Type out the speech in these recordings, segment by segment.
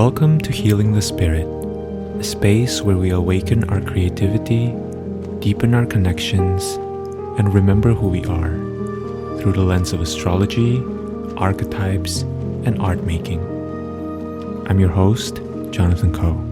Welcome to Healing the Spirit, a space where we awaken our creativity, deepen our connections, and remember who we are through the lens of astrology, archetypes, and art making. I'm your host, Jonathan Coe.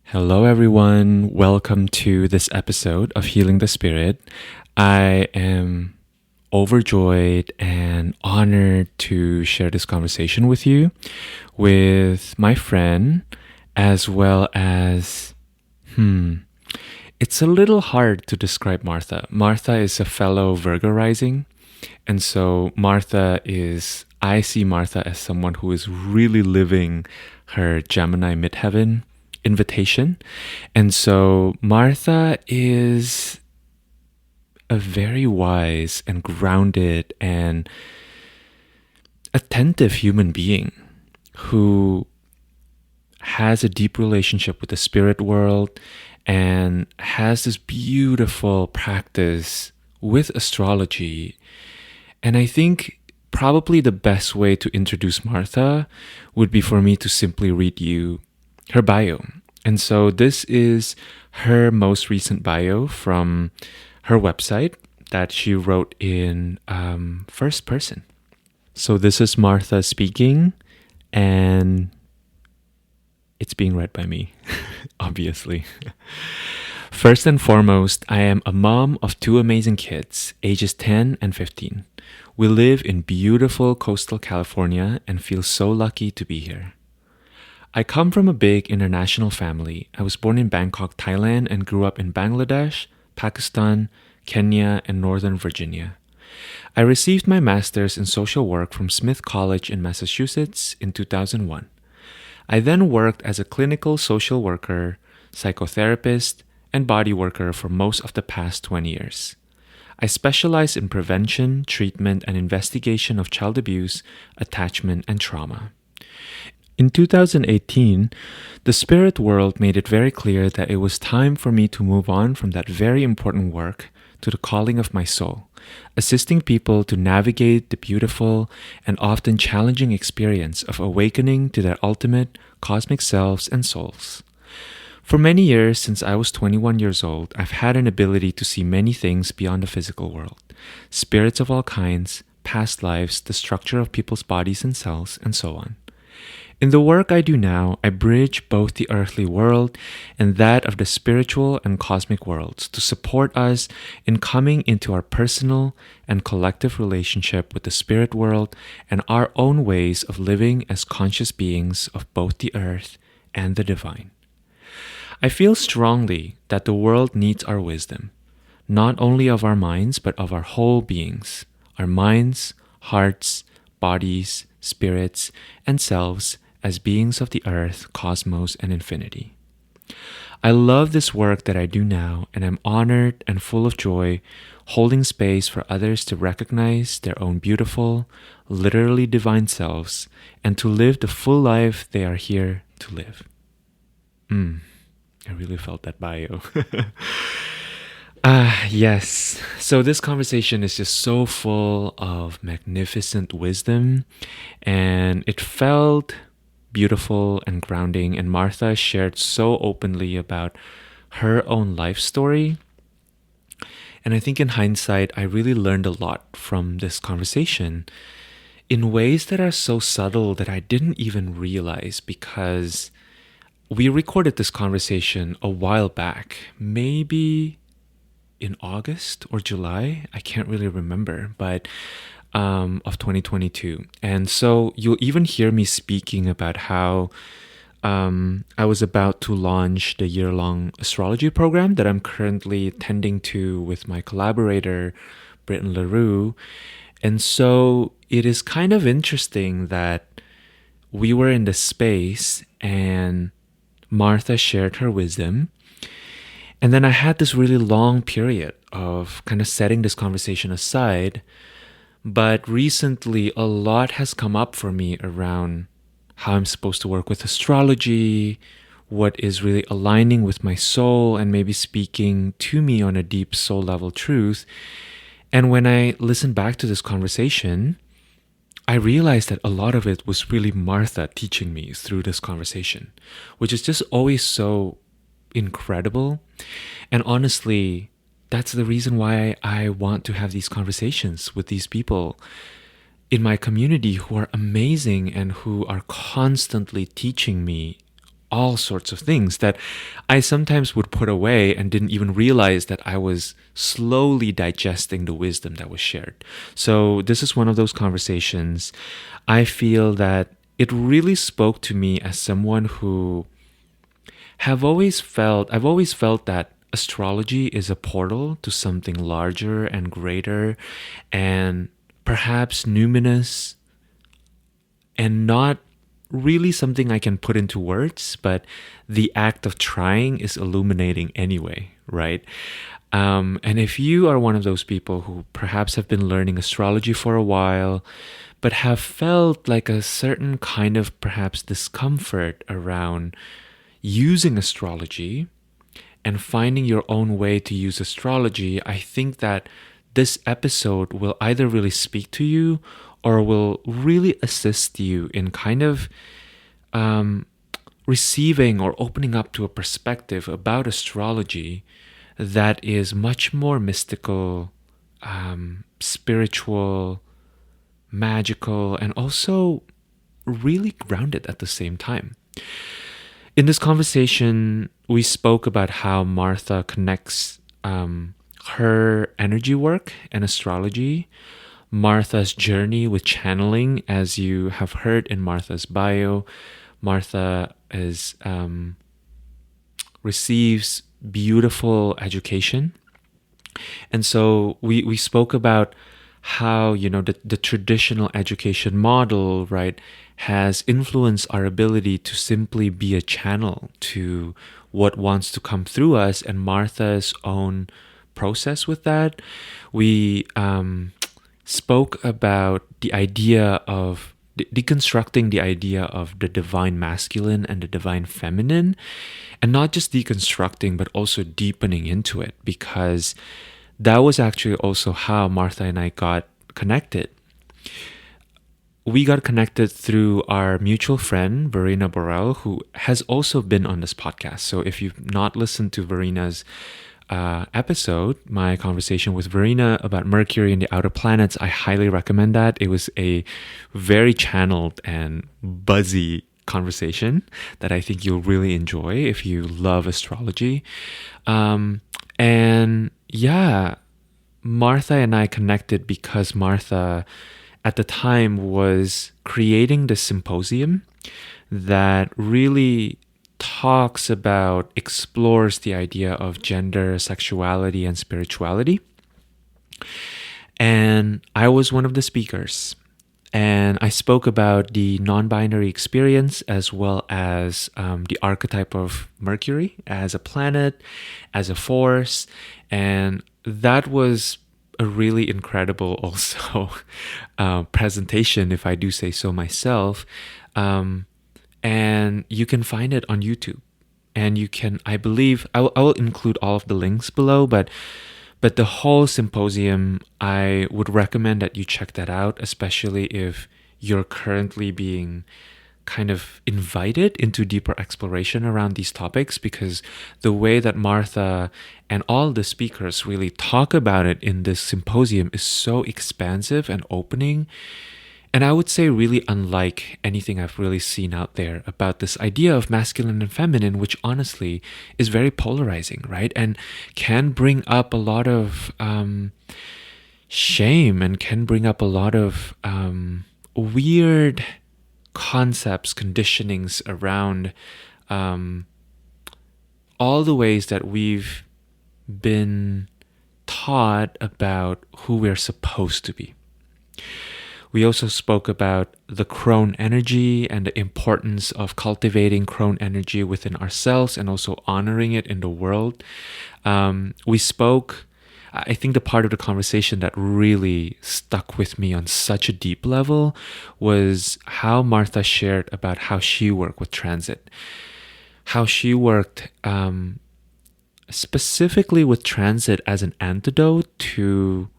Hello everyone, welcome to this episode of Healing the Spirit. I am overjoyed and honored to share this conversation with you, with my friend, as well as, it's a little hard to describe Martha. Martha is a fellow Virgo rising, and so I see Martha as someone who is really living her Gemini midheaven invitation. And so Martha is a very wise and grounded and attentive human being who has a deep relationship with the spirit world and has this beautiful practice with astrology. And I think probably the best way to introduce Martha would be for me to simply read you her bio. And so this is her most recent bio from her website that she wrote in first person. So this is Martha speaking, and it's being read by me, obviously. First and foremost, I am a mom of two amazing kids, ages 10 and 15. We live in beautiful coastal California and feel so lucky to be here. I come from a big international family. I was born in Bangkok, Thailand, and grew up in Bangladesh, Pakistan, Kenya, and Northern Virginia. I received my master's in social work from Smith College in Massachusetts in 2001. I then worked as a clinical social worker, psychotherapist, and body worker for most of the past 20 years. I specialize in prevention, treatment, and investigation of child abuse, attachment, and trauma. In 2018, the spirit world made it very clear that it was time for me to move on from that very important work to the calling of my soul, assisting people to navigate the beautiful and often challenging experience of awakening to their ultimate cosmic selves and souls. For many years, since I was 21 years old, I've had an ability to see many things beyond the physical world, spirits of all kinds, past lives, the structure of people's bodies and cells, and so on. In the work I do now, I bridge both the earthly world and that of the spiritual and cosmic worlds to support us in coming into our personal and collective relationship with the spirit world and our own ways of living as conscious beings of both the earth and the divine. I feel strongly that the world needs our wisdom, not only of our minds, but of our whole beings, our minds, hearts, bodies, spirits, and selves as beings of the earth, cosmos, and infinity. I love this work that I do now, and I'm honored and full of joy holding space for others to recognize their own beautiful, literally divine selves and to live the full life they are here to live. I really felt that bio. Yes. So this conversation is just so full of magnificent wisdom, and it felt beautiful and grounding. And Martha shared so openly about her own life story. And I think in hindsight, I really learned a lot from this conversation in ways that are so subtle that I didn't even realize, because we recorded this conversation a while back, maybe in August or July, I can't really remember, but of 2022. And so you'll even hear me speaking about how I was about to launch the year-long astrology program that I'm currently attending to with my collaborator, Britton LaRue. And so it is kind of interesting that we were in the space and Martha shared her wisdom. And then I had this really long period of kind of setting this conversation aside But recently, a lot has come up for me around how I'm supposed to work with astrology, what is really aligning with my soul and maybe speaking to me on a deep soul level truth. And when I listened back to this conversation, I realized that a lot of it was really Martha teaching me through this conversation, which is just always so incredible. And honestly, that's the reason why I want to have these conversations with these people in my community who are amazing and who are constantly teaching me all sorts of things that I sometimes would put away and didn't even realize that I was slowly digesting the wisdom that was shared. So this is one of those conversations. I feel that it really spoke to me as someone who I've always felt that astrology is a portal to something larger and greater and perhaps numinous and not really something I can put into words, but the act of trying is illuminating anyway, right? And if you are one of those people who perhaps have been learning astrology for a while, but have felt like a certain kind of perhaps discomfort around using astrology and finding your own way to use astrology, I think that this episode will either really speak to you or will really assist you in kind of receiving or opening up to a perspective about astrology that is much more mystical, spiritual, magical, and also really grounded at the same time. In this conversation, we spoke about how Martha connects her energy work and astrology, Martha's journey with channeling. As you have heard in Martha's bio, Martha receives beautiful education. And so we spoke about how, the traditional education model, right, has influenced our ability to simply be a channel to what wants to come through us, and Martha's own process with that. We spoke about the idea of deconstructing the idea of the divine masculine and the divine feminine, and not just deconstructing, but also deepening into it, because that was actually also how Martha and I got connected. We got connected through our mutual friend, Verena Borrell, who has also been on this podcast. So if you've not listened to Verena's episode, my conversation with Verena about Mercury and the outer planets, I highly recommend that. It was a very channeled and buzzy conversation that I think you'll really enjoy if you love astrology. And yeah, Martha and I connected because Martha at the time was creating this symposium that really explores the idea of gender, sexuality, and spirituality. And I was one of the speakers. And I spoke about the non-binary experience as well as the archetype of Mercury as a planet, as a force. And that was a really incredible also presentation, if I do say so myself. And you can find it on YouTube. And you can, I believe, I will include all of the links below, but the whole symposium, I would recommend that you check that out, especially if you're currently being kind of invited into deeper exploration around these topics, because the way that Martha and all the speakers really talk about it in this symposium is so expansive and opening. And I would say really unlike anything I've really seen out there about this idea of masculine and feminine, which honestly is very polarizing, right? And can bring up a lot of shame and can bring up a lot of weird concepts, conditionings around all the ways that we've been taught about who we're supposed to be. We also spoke about the crone energy and the importance of cultivating crone energy within ourselves and also honoring it in the world. We spoke I think the part of the conversation that really stuck with me on such a deep level was how Martha shared about how she worked with transit, how she worked specifically with transit as an antidote to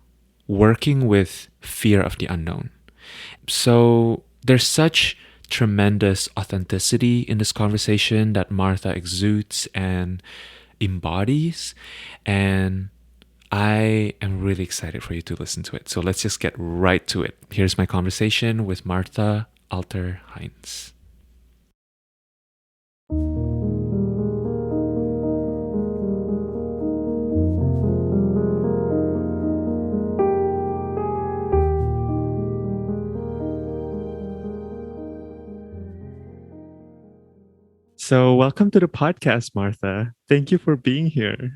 working with fear of the unknown. So there's such tremendous authenticity in this conversation that Martha exudes and embodies. And I am really excited for you to listen to it. So let's just get right to it. Here's my conversation with Martha Alter Hines. So, welcome to the podcast, Martha. Thank you for being here.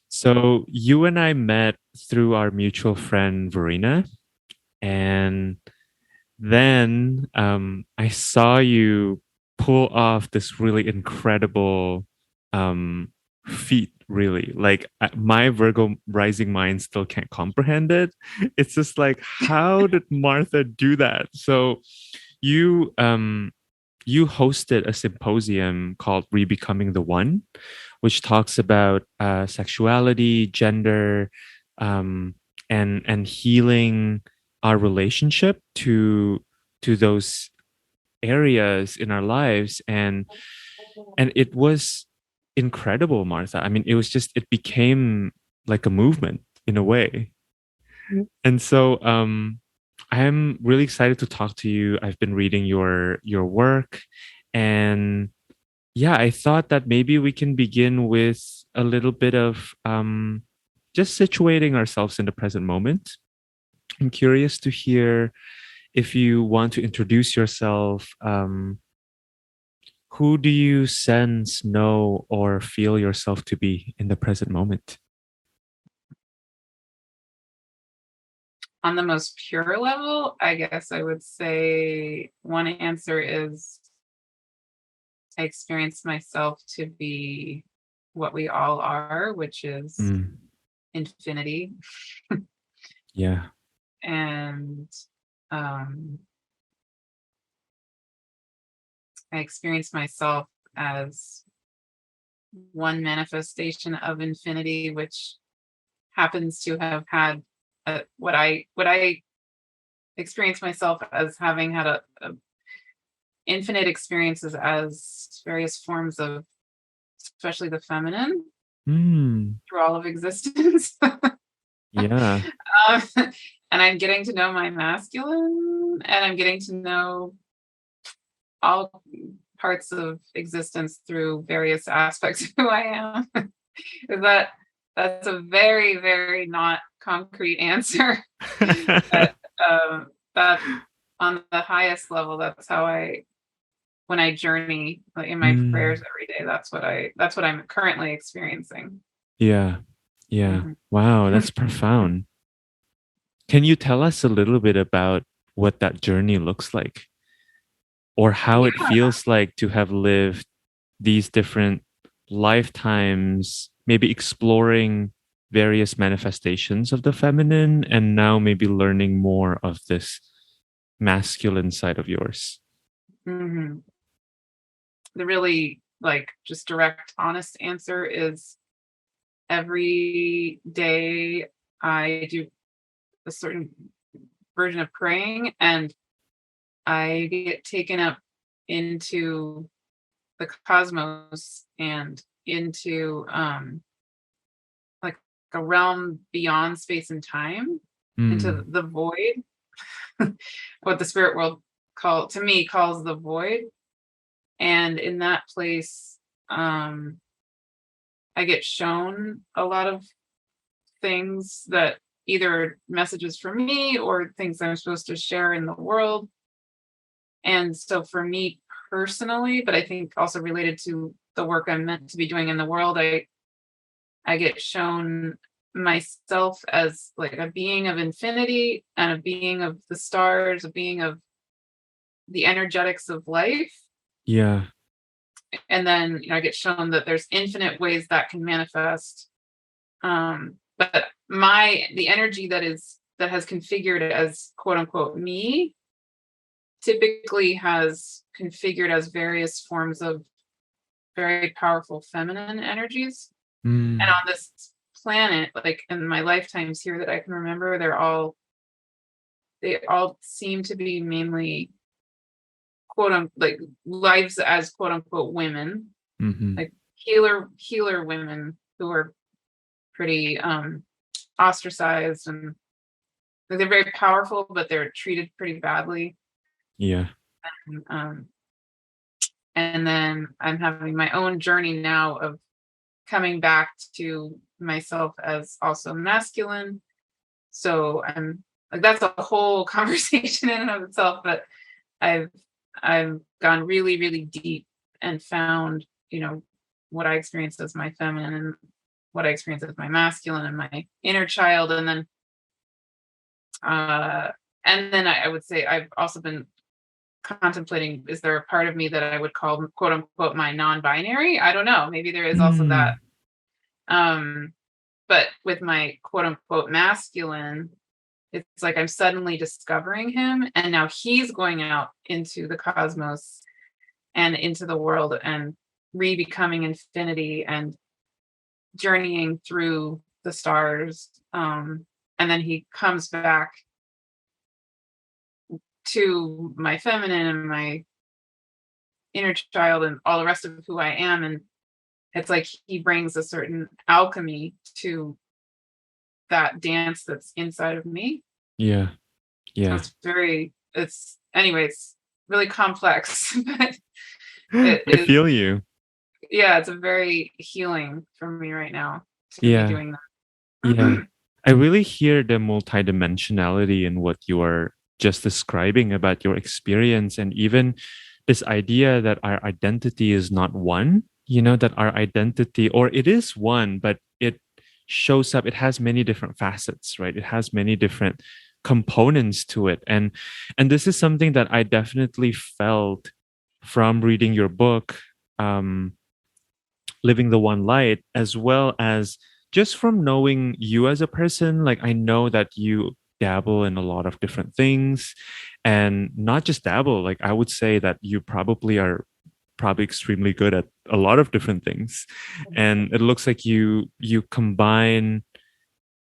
So, you and I met through our mutual friend, Verena. And then I saw you pull off this really incredible um, feat, really. Like, my Virgo rising mind still can't comprehend it. It's just like, how did Martha do that? So, you you hosted a symposium called Rebecoming the One, which talks about sexuality, gender, um, and healing our relationship to those areas in our lives, and it was incredible, Martha. I mean, it became like a movement in a way. And so I'm really excited to talk to you. I've been reading your work, and yeah, I thought that maybe we can begin with a little bit of just situating ourselves in the present moment. I'm curious to hear if you want to introduce yourself. Who do you sense, know, or feel yourself to be in the present moment? On the most pure level, I guess I would say one answer is I experience myself to be what we all are, which is Mm, infinity. yeah. And um, I experience myself as one manifestation of infinity, which happens to have had what I experience myself as having had a infinite experiences as various forms of, especially the feminine, Mm, through all of existence. yeah. And I'm getting to know my masculine, and I'm getting to know all parts of existence through various aspects of who I am. Is that's a very, very not concrete answer. But that on the highest level, that's how I when I journey, like in my prayers Mm, every day, that's what I'm currently experiencing. yeah. Yeah. Mhm. Wow, that's profound. Can you tell us a little bit about what that journey looks like or how Yeah. it feels like to have lived these different lifetimes, maybe exploring various manifestations of the feminine and now maybe learning more of this masculine side of yours? Mhm. The really, like, just direct, honest answer is every day I do a certain version of praying, and I get taken up into the cosmos and into like a realm beyond space and time, into Mm, the void, what the spirit world calls the void. And in that place, I get shown a lot of things that either messages for me or things I'm supposed to share in the world. And so for me personally, but I think also related to the work I'm meant to be doing in the world, I get shown myself as like a being of infinity and a being of the stars, a being of the energetics of life. yeah. And then, I get shown that there's infinite ways that can manifest. But the energy that has configured as quote unquote me typically has configured as various forms of very powerful feminine energies. And Mm. on this planet, like in my lifetimes here that I can remember, they all seem to be mainly quote unquote like lives as quote unquote women, Mm-hmm. like healer women who are pretty ostracized, and like, they're very powerful, but they're treated pretty badly. Yeah. And, and then I'm having my own journey now of coming back to myself as also masculine. So I'm like, that's a whole conversation in and of itself, but I've I've gone really, really deep and found, what I experience as my feminine and what I experience as my masculine and my inner child. Uh and then I would say I've also been contemplating, is there a part of me that I would call quote unquote my non-binary? I don't know. Maybe there is also that. Mm. Um, but with my quote unquote masculine, it's like I'm suddenly discovering him, and now he's going out into the cosmos and into the world and re-becoming infinity and journeying through the stars. And then he comes back to my feminine and my inner child and all the rest of who I am. And it's like he brings a certain alchemy to that dance that's inside of me. Yeah. So Yeah. it's anyways, really complex, but it I is, feel you. yeah, it's a very healing for me right now to be Yeah. doing Yeah. that. I really hear the multidimensionality in what you are just describing about your experience, and even this idea that our identity is not one, that our identity, or it is one, but it shows up, it has many different facets, right? It has many different components to it. And this is something that I definitely felt from reading your book, um, Living the One Light, as well as just from knowing you as a person. Like, I know that you dabble in a lot of different things, and not just dabble, like I would say that you probably are probably extremely good at a lot of different things. And it looks like you combine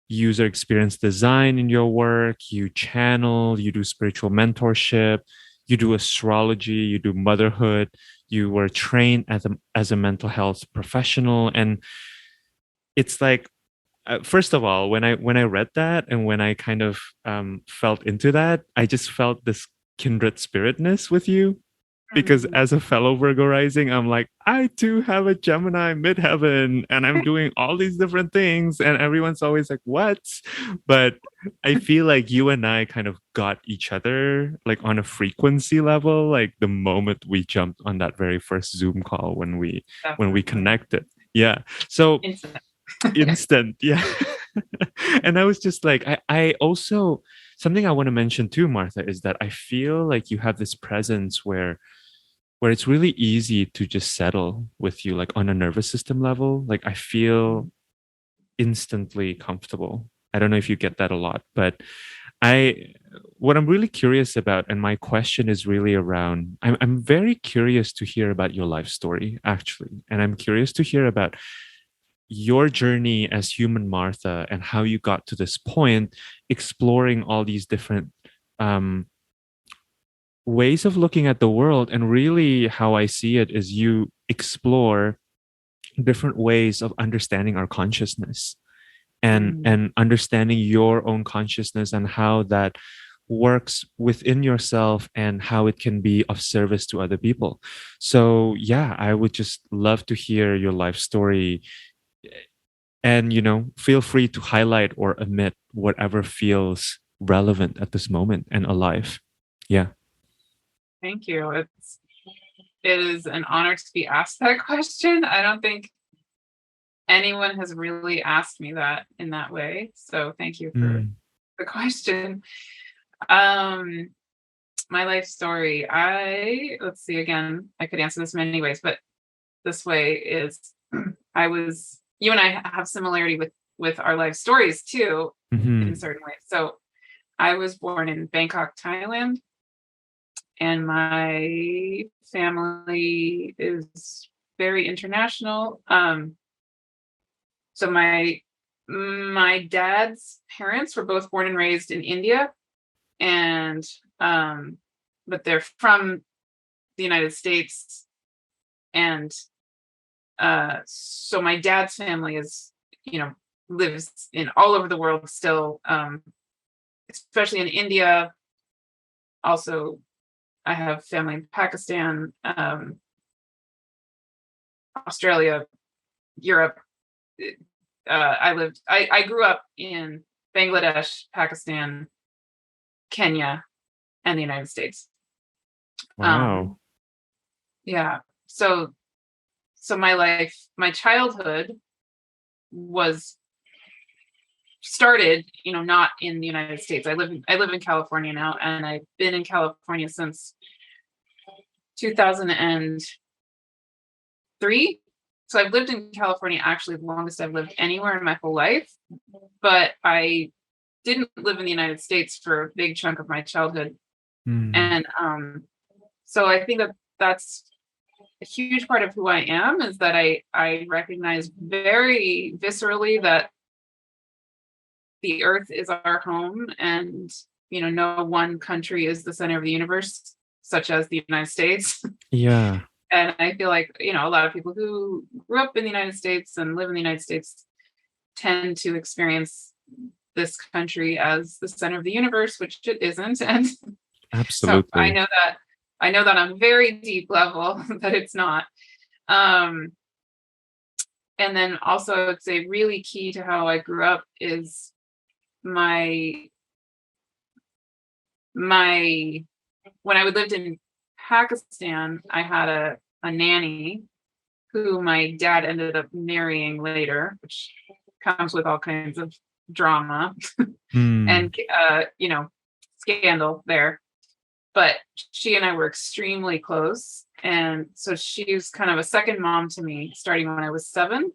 user experience design in your work, you channel, you do spiritual mentorship, you do astrology, you do motherhood, you were trained as a mental health professional. And it's like, first of all, when I read that, and when I kind of felt into that, I just felt this kindred spiritness with you, because Mhm. as a fellow Virgo rising, I'm like, I too have a Gemini midheaven, and I'm doing all these different things, and everyone's always like, what? But I feel like you and I kind of got each other like on a frequency level, like the moment we jumped on that very first Zoom call, when we Definitely. connected. Yeah. So Instant. instant, yeah. And I was just like, I also, something I want to mention too, Martha, is that I feel like you have this presence where it's really easy to just settle with you, like on a nervous system level. Like, I feel instantly comfortable. I don't know if you get that a lot, but I, what I'm really curious about, and my question is really around, I'm very curious to hear about your life story, actually. And I'm curious to hear about your journey as human Martha, and how you got to this point, exploring all these different um, ways of looking at the world. And really, how I see it is you explore different ways of understanding our consciousness, and Mm, and understanding your own consciousness, and how that works within yourself, and how it can be of service to other people. So yeah, I would just love to hear your life story, and feel free to highlight or omit whatever feels relevant at this moment and alive. Yeah. thank you. It is an honor to be asked that question. I don't think anyone has really asked me that in that way. So thank you for Mm. the question. Um, my life story. Let's see again, I could answer this many ways, but this way is, you and I have similarity with our life stories too, in Hmm. certain ways. So I was born in Bangkok, Thailand, and my family is very international. So my dad's parents were both born and raised in India, and but they're from the United States, and so my dad's family is, lives in all over the world still, especially in India. Also, I have family in Pakistan, Australia, Europe. I grew up in Bangladesh, Pakistan, Kenya, and the United States. Wow. Um, yeah. So my childhood was started, not in the United States. I live in California now, and I've been in California since 2003. So I've lived in California actually the longest I've lived anywhere in my whole life, but I didn't live in the United States for a big chunk of my childhood. Mm. And so I think that that's a huge part of who I am, is that I recognize very viscerally that the earth is our home, and no one country is the center of the universe, such as the United States. Yeah, And I feel like, a lot of people who grew up in the United States and live in the United States tend to experience this country as the center of the universe, which it isn't. And so absolutely. I know that on a very deep level that it's not. Um, and then also I would say really key to how I grew up is my my when I lived in Pakistan, I had a nanny who my dad ended up marrying later, which comes with all kinds of drama Mm. and scandal there. But she and I were extremely close, and so she was kind of a second mom to me starting when I was 7.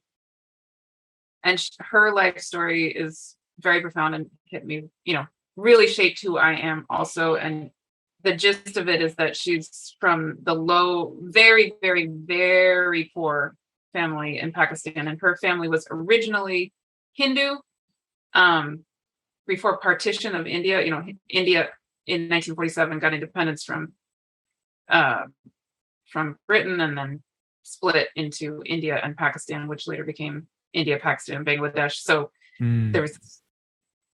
And her life story is very profound and hit me, really shaped who I am also. And the gist of it is that she's from the low, very, very, very poor family in Pakistan, and her family was originally Hindu. Um, Before partition of India, India in 1947 got independence uh, from Britain, and then split into India and Pakistan, which later became India, Pakistan, and Bangladesh. So there Mm. was this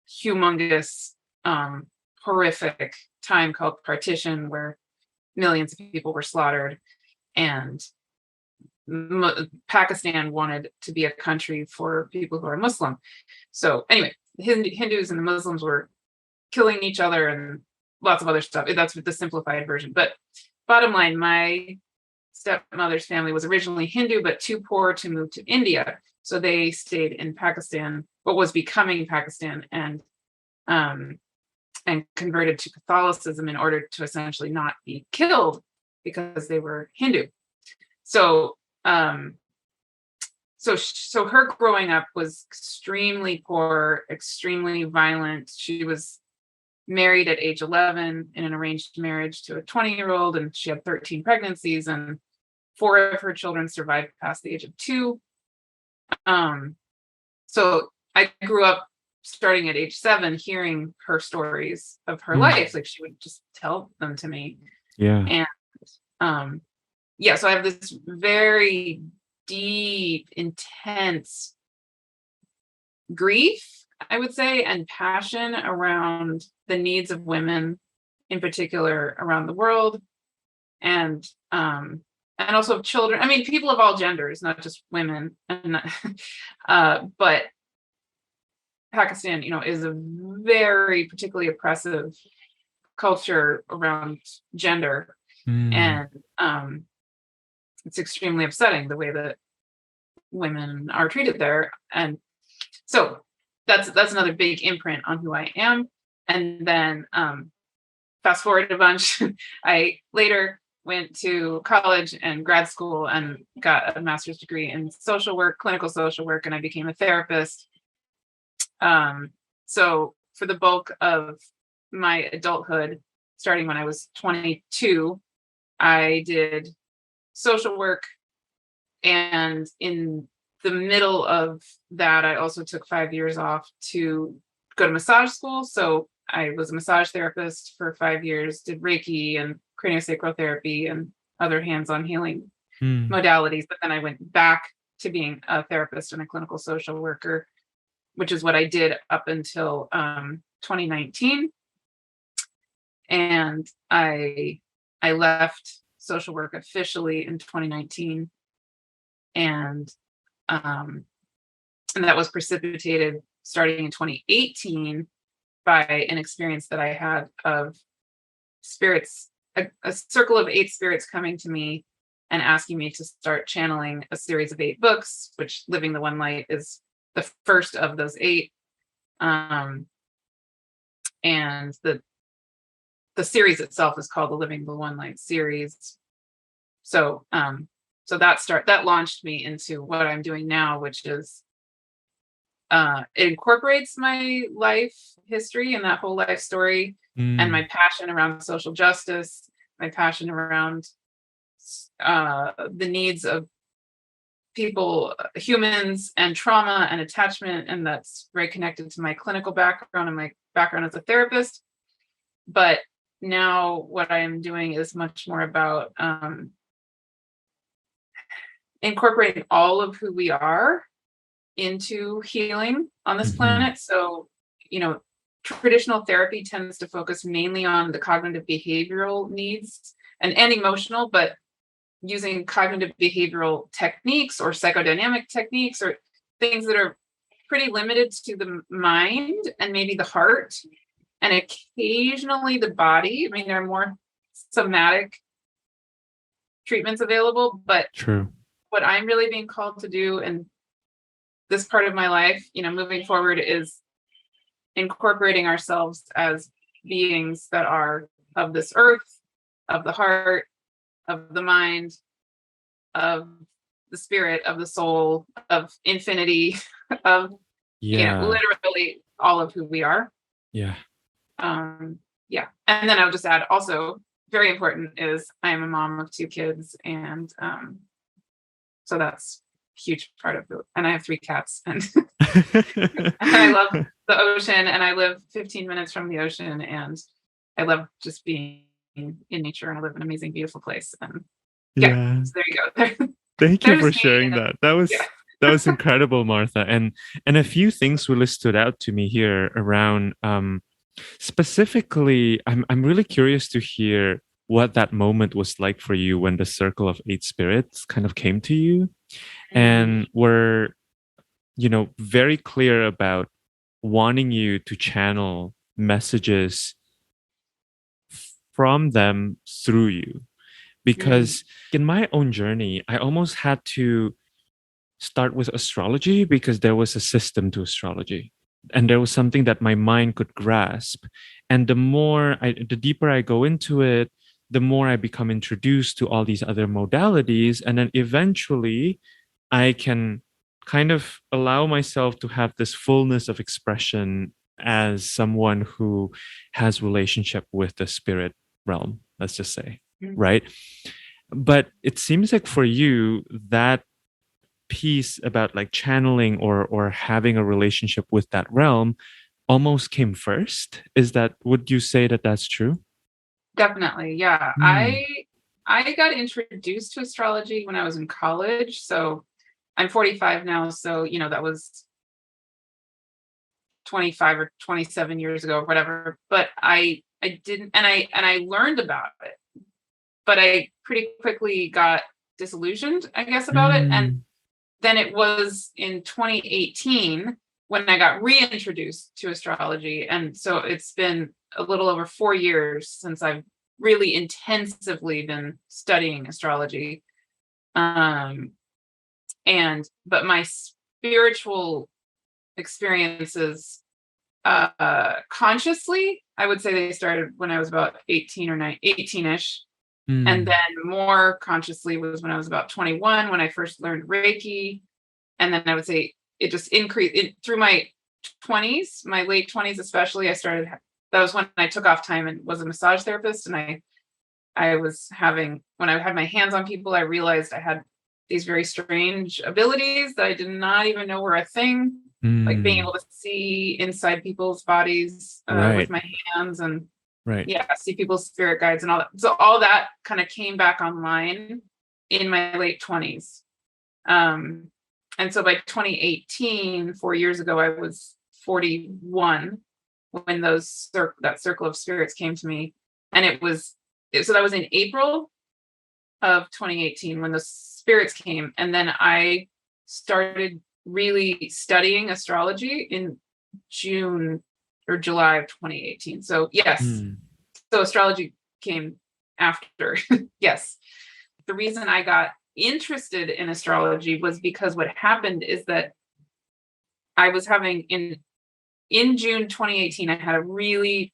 humongous, horrific time called partition, where millions of people were slaughtered, and Pakistan wanted to be a country for people who are Muslim. So anyway, Hindus and the Muslims were killing each other and lots of other stuff. That's the simplified version. But bottom line, my stepmother's family was originally Hindu, but too poor to move to India. So they stayed in Pakistan, what was becoming Pakistan, um, and converted to Catholicism in order to essentially not be killed because they were Hindu. So um, so her growing up was extremely poor, extremely violent. She was married at age 11 in an arranged marriage to a 20-year-old, and she had 13 pregnancies, and 4 of her children survived past the age of 2. Um, so I grew up starting at age 7 hearing her stories of her Mm. life. Like, she would just tell them to me. Yeah. And um, yeah, so I have this very deep, intense grief, I would say, and passion around the needs of women, in particular around the world, and also of children. I mean, people of all genders, not just women. And but Pakistan, is a very particularly oppressive culture around gender, Mm. and it's extremely upsetting the way that women are treated there. And so that's another big imprint on who I am. And then fast forward a bunch, I later went to college and grad school and got a master's degree in social work, clinical social work, and I became a therapist. So for the bulk of my adulthood, starting when I was 22, I did social work. And in the middle of that, I also took 5 years off to go to massage school. So I was a massage therapist for 5 years, did Reiki and craniosacral therapy and other hands-on healing Mm. modalities. But then I went back to being a therapist and a clinical social worker, which is what I did up until 2019. And I left social work officially in 2019, and um, and that was precipitated starting in 2018 by an experience that I had of spirits, a circle of 8 spirits coming to me and asking me to start channeling a series of 8 books, which Living the One Light is the first of those 8. Um, and the series itself is called the Living the One Light series. So that launched me into what I'm doing now, which is it incorporates my life history and that whole life story, and my Mm. passion around social justice, my passion around the needs of people, humans, and trauma and attachment, and that's very connected to my clinical background and my background as a therapist. But now what I am doing is much more about incorporating all of who we are into healing on this Mhm. planet. So, traditional therapy tends to focus mainly on the cognitive behavioral needs and emotional, but using cognitive behavioral techniques or psychodynamic techniques or things that are pretty limited to the mind and maybe the heart and occasionally the body. I mean, there are more somatic treatments available, but True. what I'm really being called to do in this part of my life, moving forward, is incorporating ourselves as beings that are of this earth, of the heart, of the mind, of the spirit, of the soul, of infinity, of Yeah. literally all of who we are. Yeah. Yeah. And then I would just add also, very important is I am a mom of 2 kids. And so that's a huge part of it. And I have 3 cats. And I love the ocean, and I live 15 minutes from the ocean, and I love just being in nature, and I live in an amazing, beautiful place. And yeah, Yeah. so there you go. Thank you There's for me. sharing And that. yeah. That was incredible, Martha. And a few things really stood out to me here around specifically, I'm really curious to hear what that moment was like for you when the circle of 8 spirits kind of came to you Mm, and were, very clear about wanting you to channel messages from them through you. mm, Because in my own journey, I almost had to start with astrology because there was a system to astrology and there was something that my mind could grasp. And the deeper I go into it, the more I become introduced to all these other modalities. And then eventually I can kind of allow myself to have this fullness of expression as someone who has relationship with the spirit realm, let's just say, mm. right? But it seems like for you, that piece about like channeling or having a relationship with that realm almost came first. Would you say that that's true? Definitely. Yeah. Hmm. I got introduced to astrology when I was in college. So I'm 45 now. So, that was 25 or 27 years ago or whatever. But I didn't, and I learned about it, but I pretty quickly got disillusioned, I guess, about it. And Mm. then it was in 2018 when I got reintroduced to astrology. And so it's been a little over 4 years since I've really intensively been studying astrology. Um, but my spiritual experiences, consciously, I would say they started when I was about 18 or 18ish. And Mm. then more consciously was when I was about 21, when I first learned Reiki. And then I would say it just increased through my 20s, my late 20s especially, that was when I took off time and was a massage therapist. And I was having, when I had my hands on people, I realized I had these very strange abilities that I did not even know were a thing, like being Mm. able to see inside people's bodies with Right. my hands, and Right. yeah, see people's spirit guides and all that. So all that kind of came back online in my late 20s. Um, and so by 2018, 4 years ago, I was 41 when that circle of spirits came to me. And so that was in April of 2018 when the spirits came. And then I started really studying astrology in June or July of 2018. So yes, Mm. so astrology came after. Yes. The reason I got interested in astrology was because what happened is that I was having in June 2018, I had a really,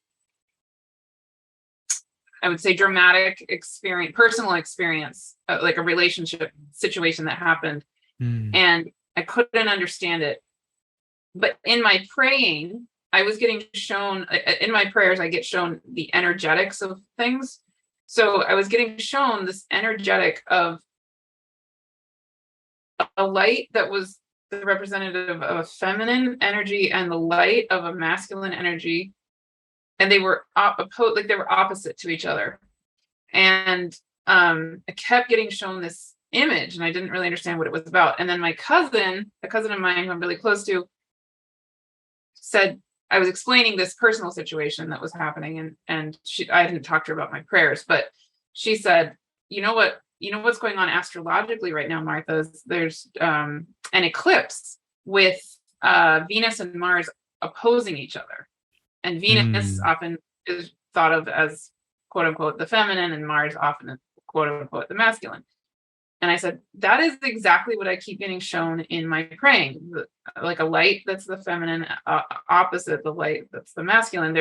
I would say, dramatic experience, personal experience, like a relationship situation that happened, Mm. and I couldn't understand it. But in my praying, I was getting shown, in my prayers, I get shown the energetics of things. So I was getting shown this energetic of a light that was the representative of a feminine energy and the light of a masculine energy, and they were like they were opposite to each other. And I kept getting shown this image, and I didn't really understand what it was about. And then my cousin, a cousin of mine who I'm really close to, said, I was explaining this personal situation that was happening, and I didn't talk to her about my prayers, but she said, what's going on astrologically right now, Martha? There's an eclipse with Venus and Mars opposing each other. And Venus Mm. often is thought of as quote unquote the feminine, and Mars often quote unquote the masculine. And I said, that is exactly what I keep getting shown in my praying. Like a light that's the feminine, opposite the light that's the masculine.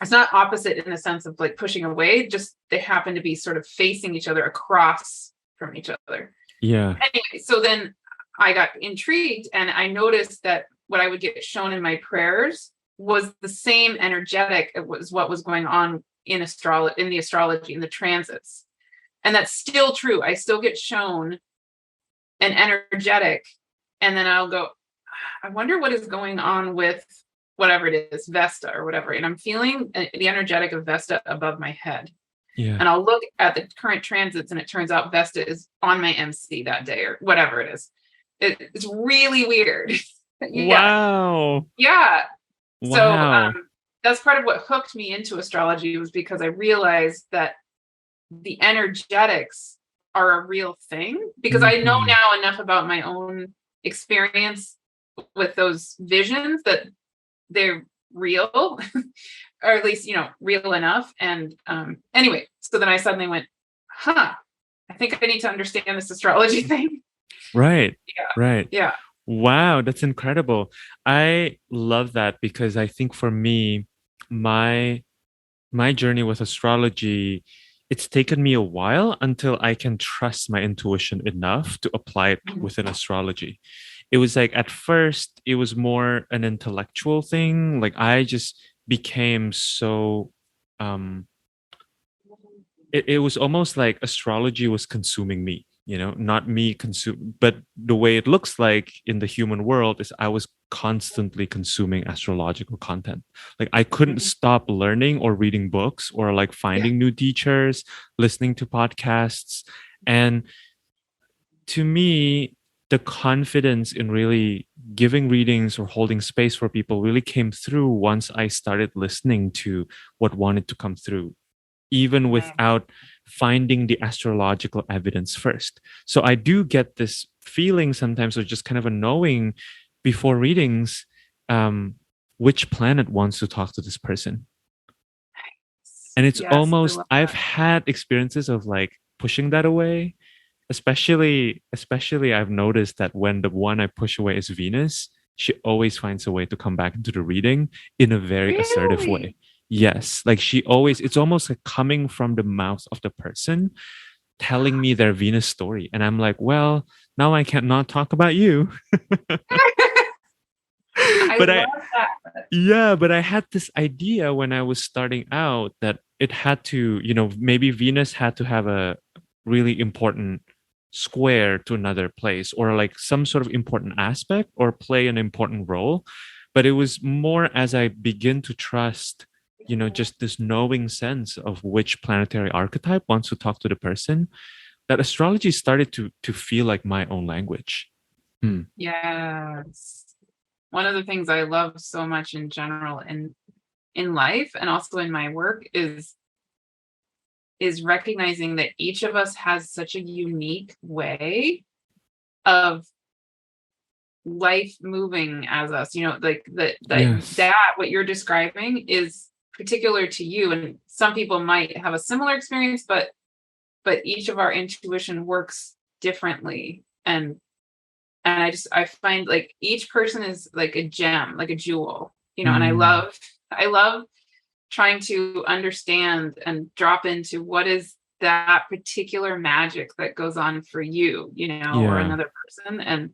It's not opposite in the sense of like pushing away, just they happen to be sort of facing each other across from each other. Yeah. Anyway, so then I got intrigued, and I noticed that what I would get shown in my prayers was the same energetic. It was what was going on in the astrology, in the transits. And that's still true. I still get shown an energetic, and then I'll go, I wonder what is going on with whatever it is, Vesta or whatever. And I'm feeling the energetic of Vesta above my head. Yeah. And I'll look at the current transits, and it turns out Vesta is on my MC that day or whatever it is. It's really weird. Yeah. Wow. Yeah. So Wow. that's part of what hooked me into astrology, was because I realized that the energetics are a real thing, because I know Mm-hmm. now enough about my own experience with those visions that they're real, or at least, real enough. And anyway, so then I suddenly went, I think I need to understand this astrology thing. Right. Yeah. Right. Yeah. Wow, that's incredible. I love that because I think for me, my my journey with astrology, it's taken me a while until I can trust my intuition enough to apply it Mhm. within astrology. It was like at first, it was more an intellectual thing. Like I just became so it was almost like astrology was consuming me, not me consume, but the way it looks like in the human world is I was constantly consuming astrological content. Like I couldn't Mhm. stop learning or reading books or like Yeah. finding new teachers, listening to podcasts. And to me, the confidence in really giving readings or holding space for people really came through once I started listening to what wanted to come through, even Mhm. without finding the astrological evidence first. So I do get this feeling sometimes, or just kind of a knowing before readings, um, which planet wants to talk to this person. And it's Yes, I almost, love I've that. had experiences of like pushing that away. Especially I've noticed that when the one I push away is Venus, she always finds a way to come back into the reading in a very assertive way. Really? Yes, like she always, it's almost like coming from the mouth of the person telling me their Venus story. And I'm like, well, now I can't not talk about you. I But I, love that. yeah, but I had this idea when I was starting out that it had to, maybe Venus had to have a really important square to another place, or like some sort of important aspect or play an important role. But it was more as I begin to trust, just this knowing sense of which planetary archetype wants to talk to the person, that astrology started to feel like my own language. Hmm. Yes. One of the things I love so much in general in life and also in my work is recognizing that each of us has such a unique way of life moving as us, like Yes. that what you're describing is particular to you, and some people might have a similar experience, but each of our intuition works differently, and I find like each person is like a gem, like a jewel, and Mm, I love trying to understand and drop into what is that particular magic that goes on for you, or yeah. another person.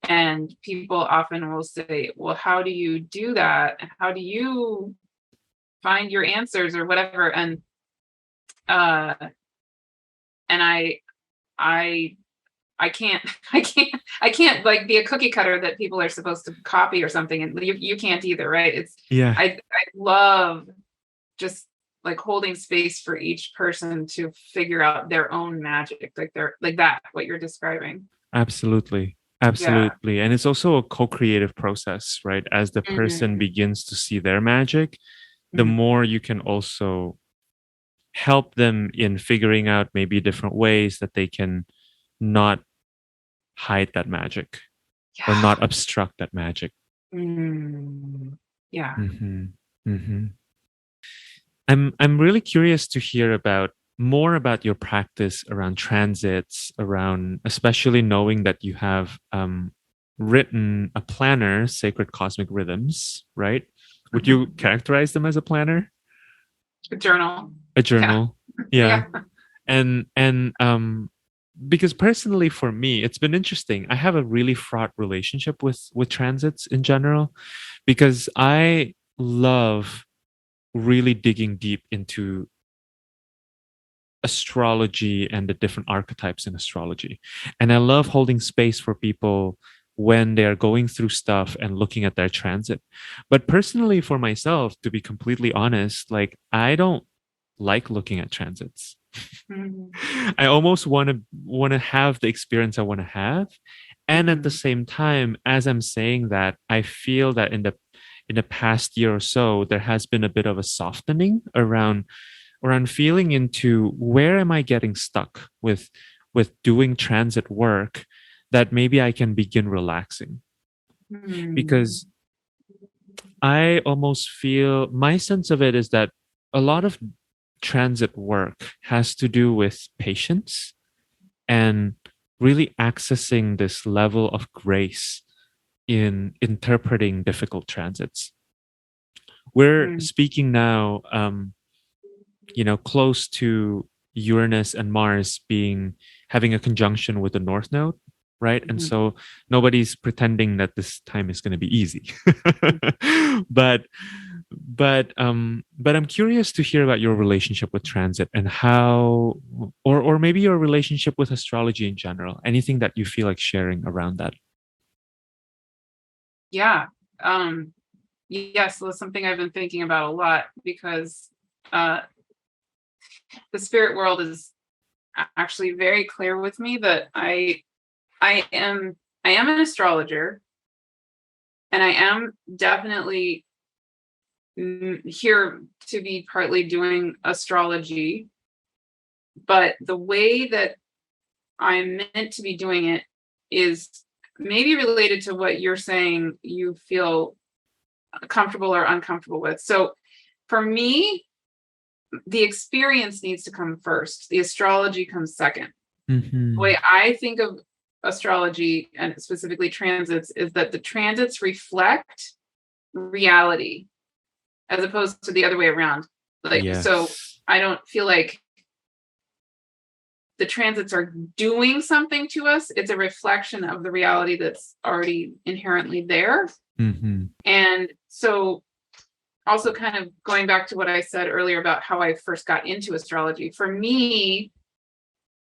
And people often will say, well, how do you do that? How do you find your answers or whatever? Uh and I I can't I can't like be a cookie cutter that people are supposed to copy or something, and you can't either, right? Yeah. I love just like holding space for each person to figure out their own magic, like they're like that what you're describing. Absolutely. Yeah. Absolutely. And it's also a co-creative process, right? As the person Mhm. begins to see their magic, the Mhm. more you can also help them in figuring out maybe different ways that they can not hide that magic or Yeah. not obstruct that magic. Mm. Yeah. Hmm. Hmm. I'm really curious to hear about more about your practice around transits, around especially knowing that you have written a planner, Sacred Cosmic Rhythms, right? Would you characterize them as a planner, Journal. a Yeah. journal? Yeah, Yeah. and because personally for me, it's been interesting. I have a really fraught relationship with transits in general because I love really digging deep into astrology and the different archetypes in astrology. And I love holding space for people when they're going through stuff and looking at their transit. But personally, for myself, to be completely honest, like I don't like looking at transits. Mhm. I almost want to have the experience I want to have. And at the Mhm. same time, as I'm saying that, I feel that in the past year or so, there has been a bit of a softening around feeling into where am I getting stuck with doing transit work that maybe I can begin relaxing. Mhm. Because I almost feel my sense of it is that a lot of transit work has to do with patience and really accessing this level of grace in interpreting difficult transits. We're Mhm. speaking now close to Uranus and Mars being having a conjunction with the North Node, right? And Mhm. so nobody's pretending that this time is going to be easy. but but I'm curious to hear about your relationship with transit and how or maybe your relationship with astrology in general. Anything that you feel like sharing around that. Yeah. Um, yes, that's something I've been thinking about a lot because uh, the spirit world is actually very clear with me that I am I am an astrologer, and I am definitely here to be partly doing astrology, but the way that I'm meant to be doing it is maybe related to what you're saying you feel comfortable or uncomfortable with. So for me, the experience needs to come first. The astrology comes second. The Mm-hmm. way I think of astrology and specifically transits is that the transits reflect reality as opposed to the other way around. Like, so Yes. I don't feel like the transits are doing something to us. It's a reflection of the reality that's already inherently there. Mm-hmm. And so also kind of going back to what I said earlier about how I first got into astrology. For me,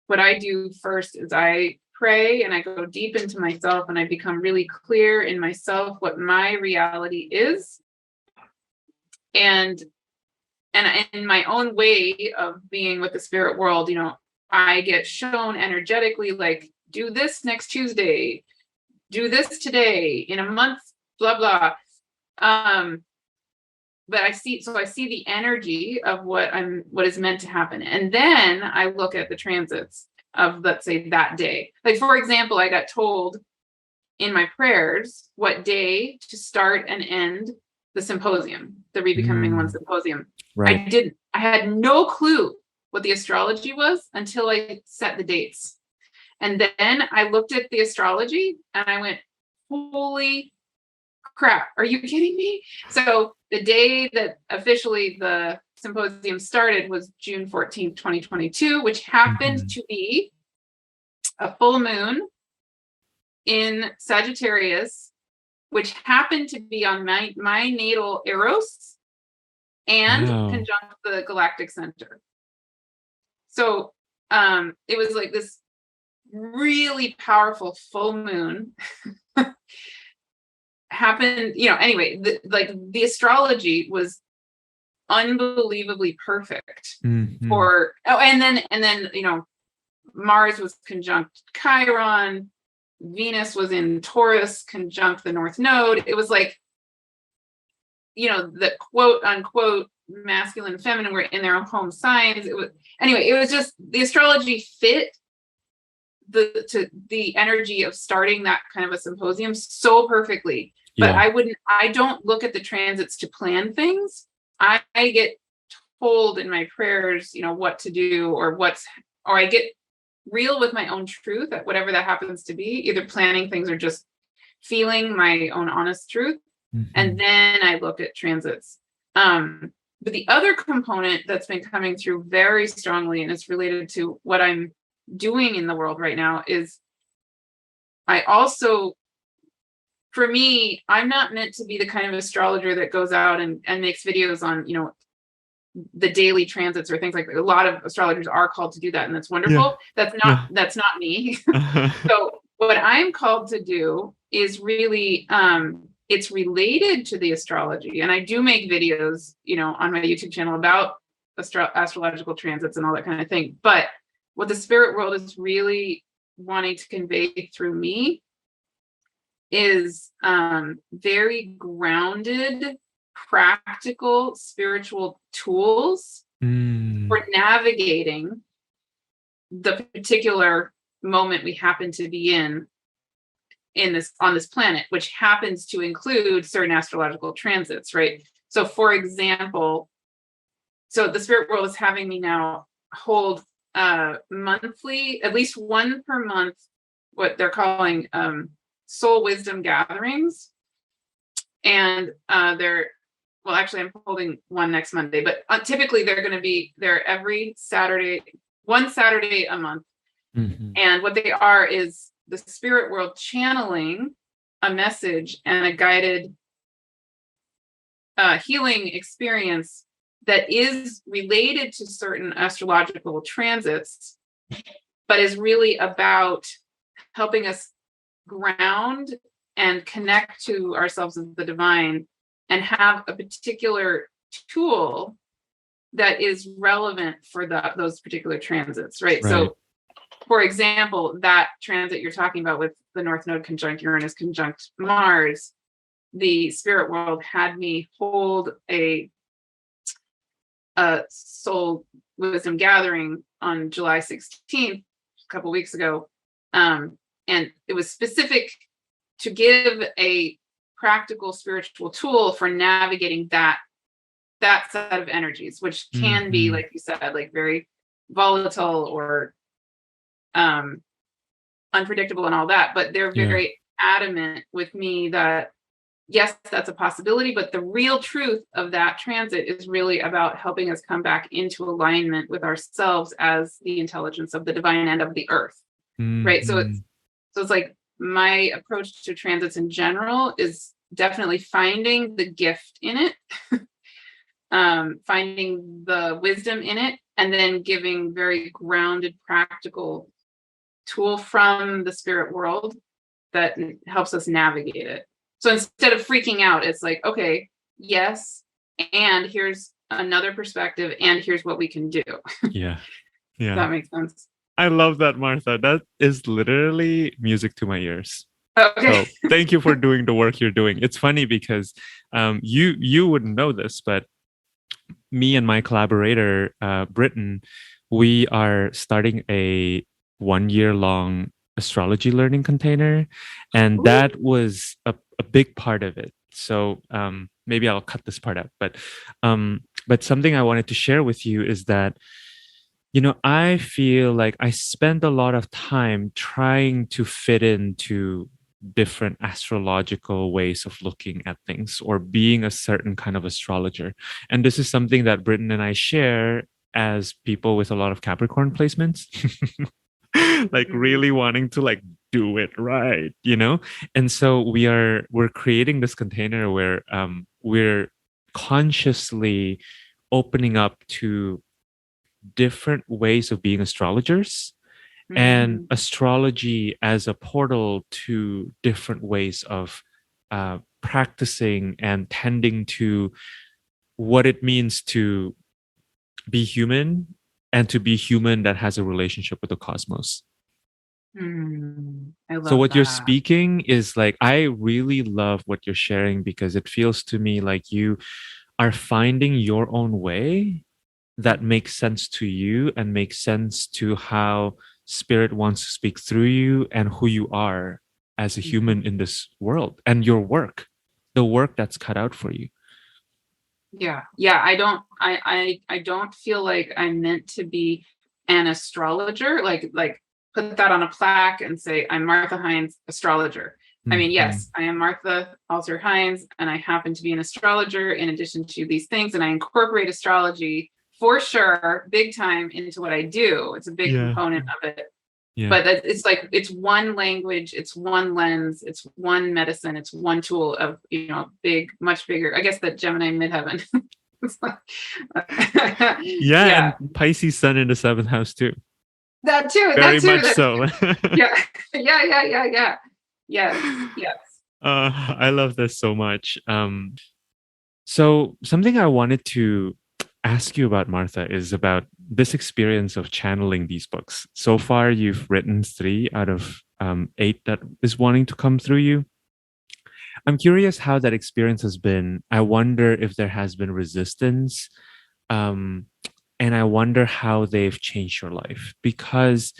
what I do first is I pray and I go deep into myself and I become really clear in myself what my reality is. And in my own way of being with the spirit world, I get shown energetically, like, do this next Tuesday, do this today, in a month, blah, blah. But I see the energy of what is meant to happen. And then I look at the transits of, let's say, that day. Like, for example, I got told in my prayers what day to start and end the symposium, the Rebecoming One symposium. Right. I had no clue what the astrology was until I set the dates. And then I looked at the astrology and I went, holy crap, are you kidding me? So the day that officially the symposium started was June 14th, 2022, which happened to be a full moon in Sagittarius, which happened to be on my natal Eros and conjunct the galactic center. So it was like this really powerful full moon happened, anyway, the astrology was unbelievably perfect for, and then Mars was conjunct Chiron, Venus was in Taurus conjunct the North Node. It was like, the quote unquote masculine and feminine were in their own home signs. It was just, the astrology fit the energy of starting that kind of a symposium so perfectly. But I don't look at the transits to plan things. I get told in my prayers, what to do, or I get real with my own truth at whatever that happens to be, either planning things or just feeling my own honest truth. And then I look at transits. But the other component that's been coming through very strongly, and it's related to what I'm doing in the world right now, is I also, for me, I'm not meant to be the kind of astrologer that goes out and makes videos on, the daily transits or things like that. A lot of astrologers are called to do that, and that's wonderful. That's not me. So what I'm called to do is really, it's related to the astrology. And I do make videos, on my YouTube channel about astrological transits and all that kind of thing. But what the spirit world is really wanting to convey through me is very grounded, practical spiritual tools for navigating the particular moment we happen to be in on this planet, which happens to include certain astrological transits, right? So for example, the spirit world is having me now hold monthly, at least one per month, what they're calling soul wisdom gatherings. And actually I'm holding one next Monday, but typically they're going to be there every Saturday, one Saturday a month. And what they are is the spirit world channeling a message and a guided healing experience that is related to certain astrological transits, but is really about helping us ground and connect to ourselves as the divine, and have a particular tool that is relevant for those particular transits, right? So, for example, that transit you're talking about with the North Node conjunct Uranus conjunct Mars, the spirit world had me hold a soul wisdom gathering on July 16th, a couple weeks ago. And it was specific to give a practical spiritual tool for navigating that set of energies, which can be, like you said, like very volatile or unpredictable and all that. But they're very adamant with me that yes, that's a possibility, but the real truth of that transit is really about helping us come back into alignment with ourselves as the intelligence of the divine and of the earth, right? Hmm. So it's like my approach to transits in general is definitely finding the gift in it, finding the wisdom in it, and then giving very grounded, practical tool from the spirit world that helps us navigate it. So instead of freaking out, it's like, okay, yes, and here's another perspective, and here's what we can do. Yeah. Yeah. That makes sense. I love that, Martha. That is literally music to my ears. Okay. So thank you for doing the work you're doing. It's funny because you wouldn't know this, but me and my collaborator, Britton, we are starting a 1 year long astrology learning container. And Ooh. that was a big part of it. So maybe I'll cut this part out. But something I wanted to share with you is that, I feel like I spend a lot of time trying to fit into different astrological ways of looking at things or being a certain kind of astrologer. And this is something that Britton and I share as people with a lot of Capricorn placements. Like really Mhm. wanting to like do it right. And so we're creating this container where we're consciously opening up to different ways of being astrologers and Mhm. astrology as a portal to different ways of practicing and tending to what it means to be human and to be human that has a relationship with the cosmos. I So, love what you're that. speaking is like, I really love what you're sharing because it feels to me like you are finding your own way that Mhm. makes sense to you and makes sense to how spirit wants to speak through you and who you are as a human Mhm. in this world and your work, the work that's cut out for you. Yeah. Yeah. I don't feel like I'm meant to be an astrologer, like put that on a plaque and say, I'm Martha Hines, astrologer. I mean, Mhm. yes, I am Martha Alter Hines, and I happen to be an astrologer in addition to these things, and I incorporate astrology for sure, big time into what I do. It's a big Yeah. component of it. Yeah. But it's like it's one language, it's one lens, it's one medicine, it's one tool of big, much bigger. I guess that Gemini midheaven. It's like- Yeah. yeah, And Pisces sun in the seventh house too. that too, that Very too. much That so. yeah, yeah. Yes, yes. I love this so much. So, something I wanted to ask you about, Martha, is about this experience of channeling these books. So far, you've written three out of eight that is wanting to come through you. I'm curious how that experience has been. I wonder if there has been resistance. Um, and I wonder how they've changed your life. Because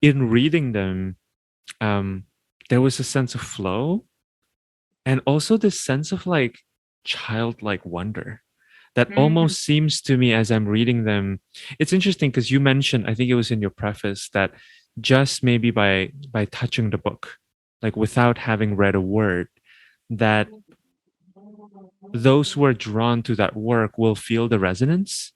in reading them, um, there was a sense of flow and also this sense of like childlike wonder that Mhm. almost seems to me as I'm reading them. It's interesting because you mentioned, I think it was in your preface, that just maybe by touching the book, like without having read a word, that those who are drawn to that work will feel the resonance.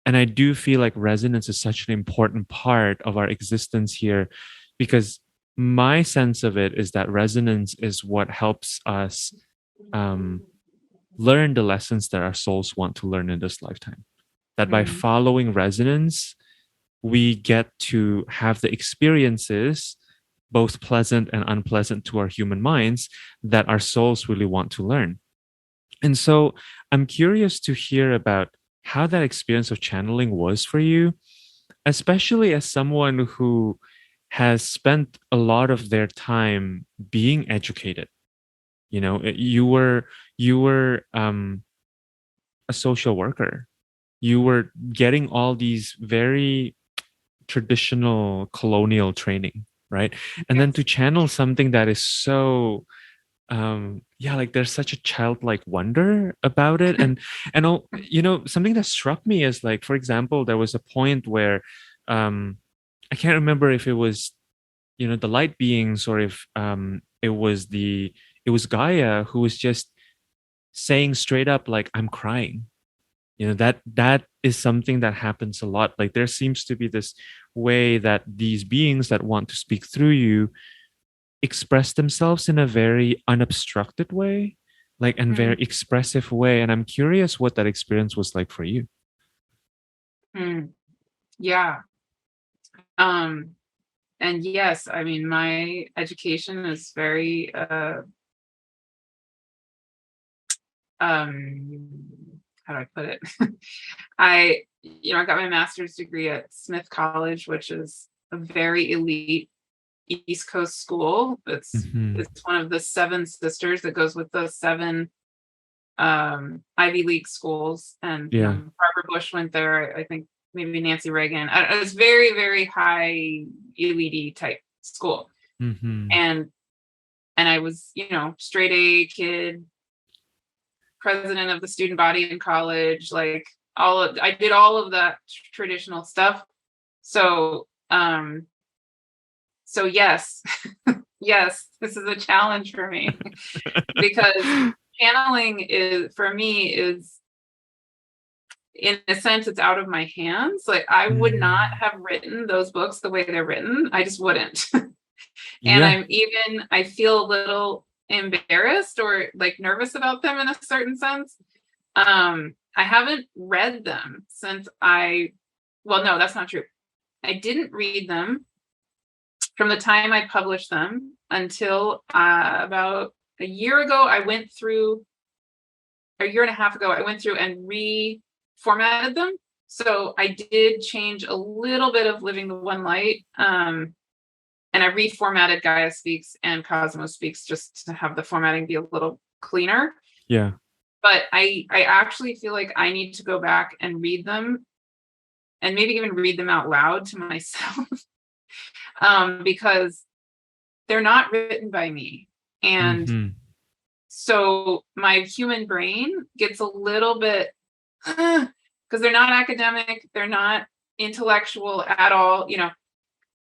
And I do feel like resonance is such an important part of our existence here because my sense of it is that resonance is what helps us um, learn the lessons that our souls want to learn in this lifetime. That by Mhm. following resonance, we get to have the experiences, both pleasant and unpleasant to our human minds, that our souls really want to learn. And so I'm curious to hear about how that experience of channeling was for you, especially as someone who has spent a lot of their time being educated. You were a social worker. You were getting all these very traditional colonial training, right? And then to Yes. channel something that is so yeah, like there's such a childlike wonder about it. And something that struck me is like, for example, there was a point where I can't remember if it was the light beings or if it was the it was Gaia who was just saying straight up, like, I'm crying. That is something that happens a lot. Like, there seems to be this way that these beings that want to speak through you express themselves in a very unobstructed way, like, and very Mm, expressive way. And I'm curious what that experience was like for you. mm, yeah. Um, and yes, I mean, my education is very how do I put it? I got my master's degree at Smith College, which is a very elite East Coast school. It's Hmm. it's one of the seven sisters that goes with the seven Ivy League schools. And Yeah. Barbara Bush went there. I think maybe Nancy Reagan. It's very, very high elite type school. Hmm. And I was, straight A kid, president of the student body in college, like I did all of that traditional stuff. So yes, yes, this is a challenge for me because channeling is, for me, is, in a sense, it's out of my hands. Like, I would not Mm. have written those books the way they're written. I just wouldn't. And Yeah. I feel a little embarrassed or like nervous about them in a certain sense. I haven't read them since well, no, that's not true. I didn't read them from the time I published them until about a year ago. A year and a half ago, I went through and reformatted them. So I did change a little bit of Living the One Light. And I reformatted Gaia Speaks and Cosmos Speaks just to have the formatting be a little cleaner. Yeah. But I actually feel like I need to go back and read them, and maybe even read them out loud to myself, because they're not written by me. And Hmm. so my human brain gets a little bit, because they're not academic, they're not intellectual at all,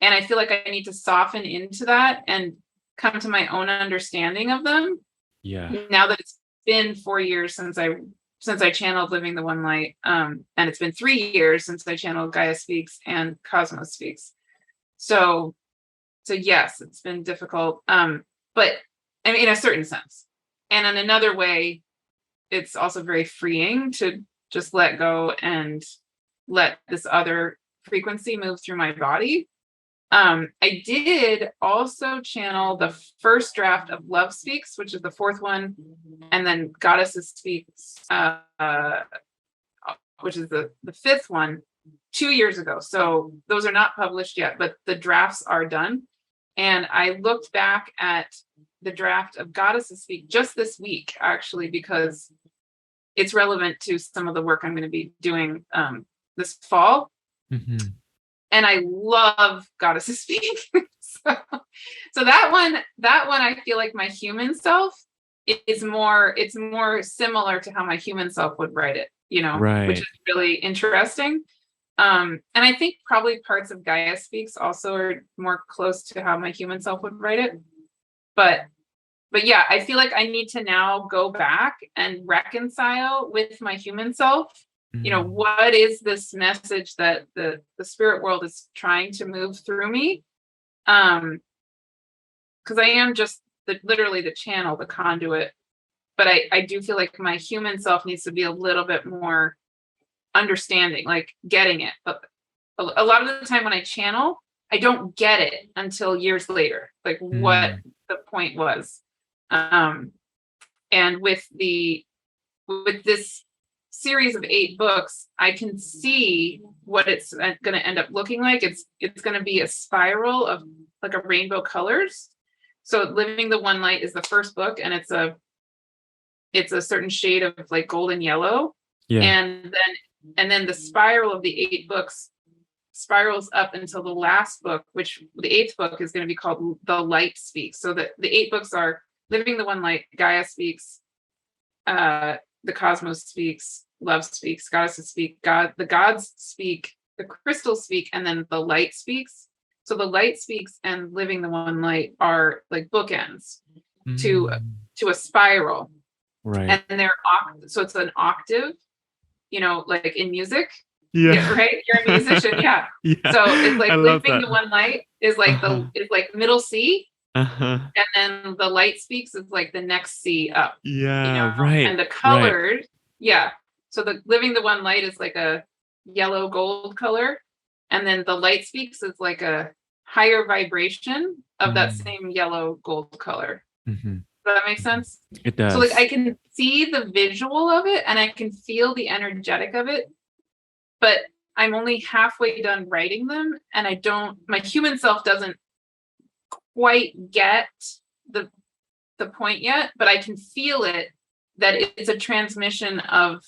and I feel like I need to soften into that and come to my own understanding of them Yeah. now that it's been 4 years since I channeled Living the One Light, and it's been 3 years since I channeled Gaia Speaks and Cosmos Speaks. So yes, it's been difficult, but I mean, in a certain sense, and in another way, it's also very freeing to just let go and let this other frequency move through my body. I did also channel the first draft of Love Speaks, which is the fourth one, and then Goddesses Speaks, which is the fifth one, 2 years ago. So those are not published yet, but the drafts are done. And I looked back at the draft of Goddesses Speak just this week, actually, because it's relevant to some of the work I'm going to be doing this fall. Hmm. And I love Goddesses Speak. so that one I feel like my human self is more, it's more similar to how my human self would write it, which Right. is really interesting. And I think probably parts of Gaia Speaks also are more close to how my human self would write it. But yeah, I feel like I need to now go back and reconcile with my human self. Mm. What is this message that the spirit world is trying to move through me? Because I am just literally the channel, the conduit. But I do feel like my human self needs to be a little bit more understanding, like getting it. But a lot of the time when I channel, I don't get it until years later, like what Mm. the point was. And with this series of 8 books, I can see what it's going to end up looking like. It's going to be a spiral of like a rainbow colors. So Living the One Light is the first book, and it's a certain shade of like golden yellow. Yeah. And then the spiral of the 8 books spirals up until the last book, which the 8th book is going to be called The Light Speaks. So the 8 books are Living the One Light, Gaia Speaks, the Cosmos Speaks, Love Speaks, Goddesses Speak, the Gods Speak, the Crystals Speak, and then the Light Speaks. So the Light Speaks and Living the One Light are like bookends to Mm. to a spiral, Right. and so it's an octave, like in music. Yeah, Yeah. right. You're a musician, yeah. Yeah. So it's I like love living that. the one light is like Uh-huh. middle C, Uh-huh. and then the light speaks is like the next C up, Yeah, right. and the Right. colors, yeah. So the living the one light is like a yellow gold color, and then the light speaks is like a higher vibration of that Mm, same yellow gold color. mhm, Does that make mhm. sense? It So like I does. can see the visual of it and I can feel the energetic of it, but I'm only halfway done writing them, and my human self doesn't quite get the point yet, but I can feel it, that it's a transmission of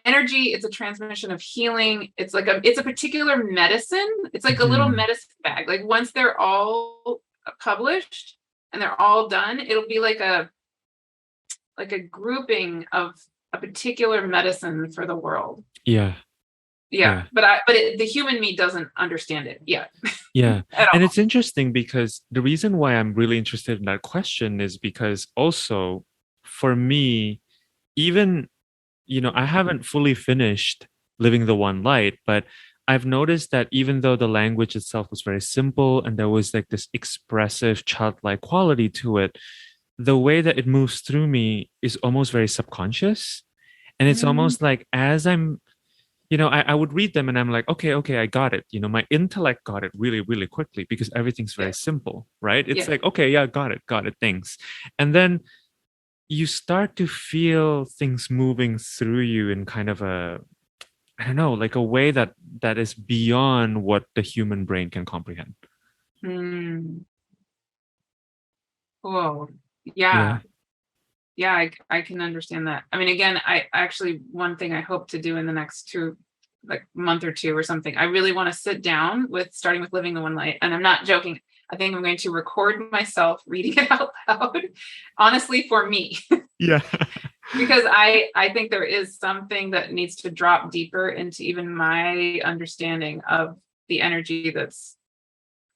energy, it's a transmission of healing. It's a particular medicine. It's like a little Mhm. medicine bag. Like once they're all published and they're all done, it'll be like a grouping of a particular medicine for the world. Yeah. Yeah, Yeah. the human me doesn't understand it yet Yeah. at And all. it's interesting because the reason why I'm really interested in that question is because also for me, even, I haven't fully finished Living the One Light, but I've noticed that even though the language itself was very simple and there was like this expressive childlike quality to it, the way that it moves through me is almost very subconscious. And it's Mm, almost like as I would read them and I'm like, okay, okay, I got it. My intellect got it really, really quickly because everything's yeah, very simple, right? It's yeah. like, okay, yeah, got it, thanks. And then you start to feel things moving through you in kind of I don't know, like a way that is beyond what the human brain can comprehend. Mm. Whoa. Yeah. Yeah. Yeah, I can understand that. I mean, again, I actually, one thing I hope to do in the next like month or two or something, I really want to sit down starting with Living the One Light. And I'm not joking. I think I'm going to record myself reading it out loud, honestly, for me, Yeah. because I think there is something that needs to drop deeper into even my understanding of the energy that's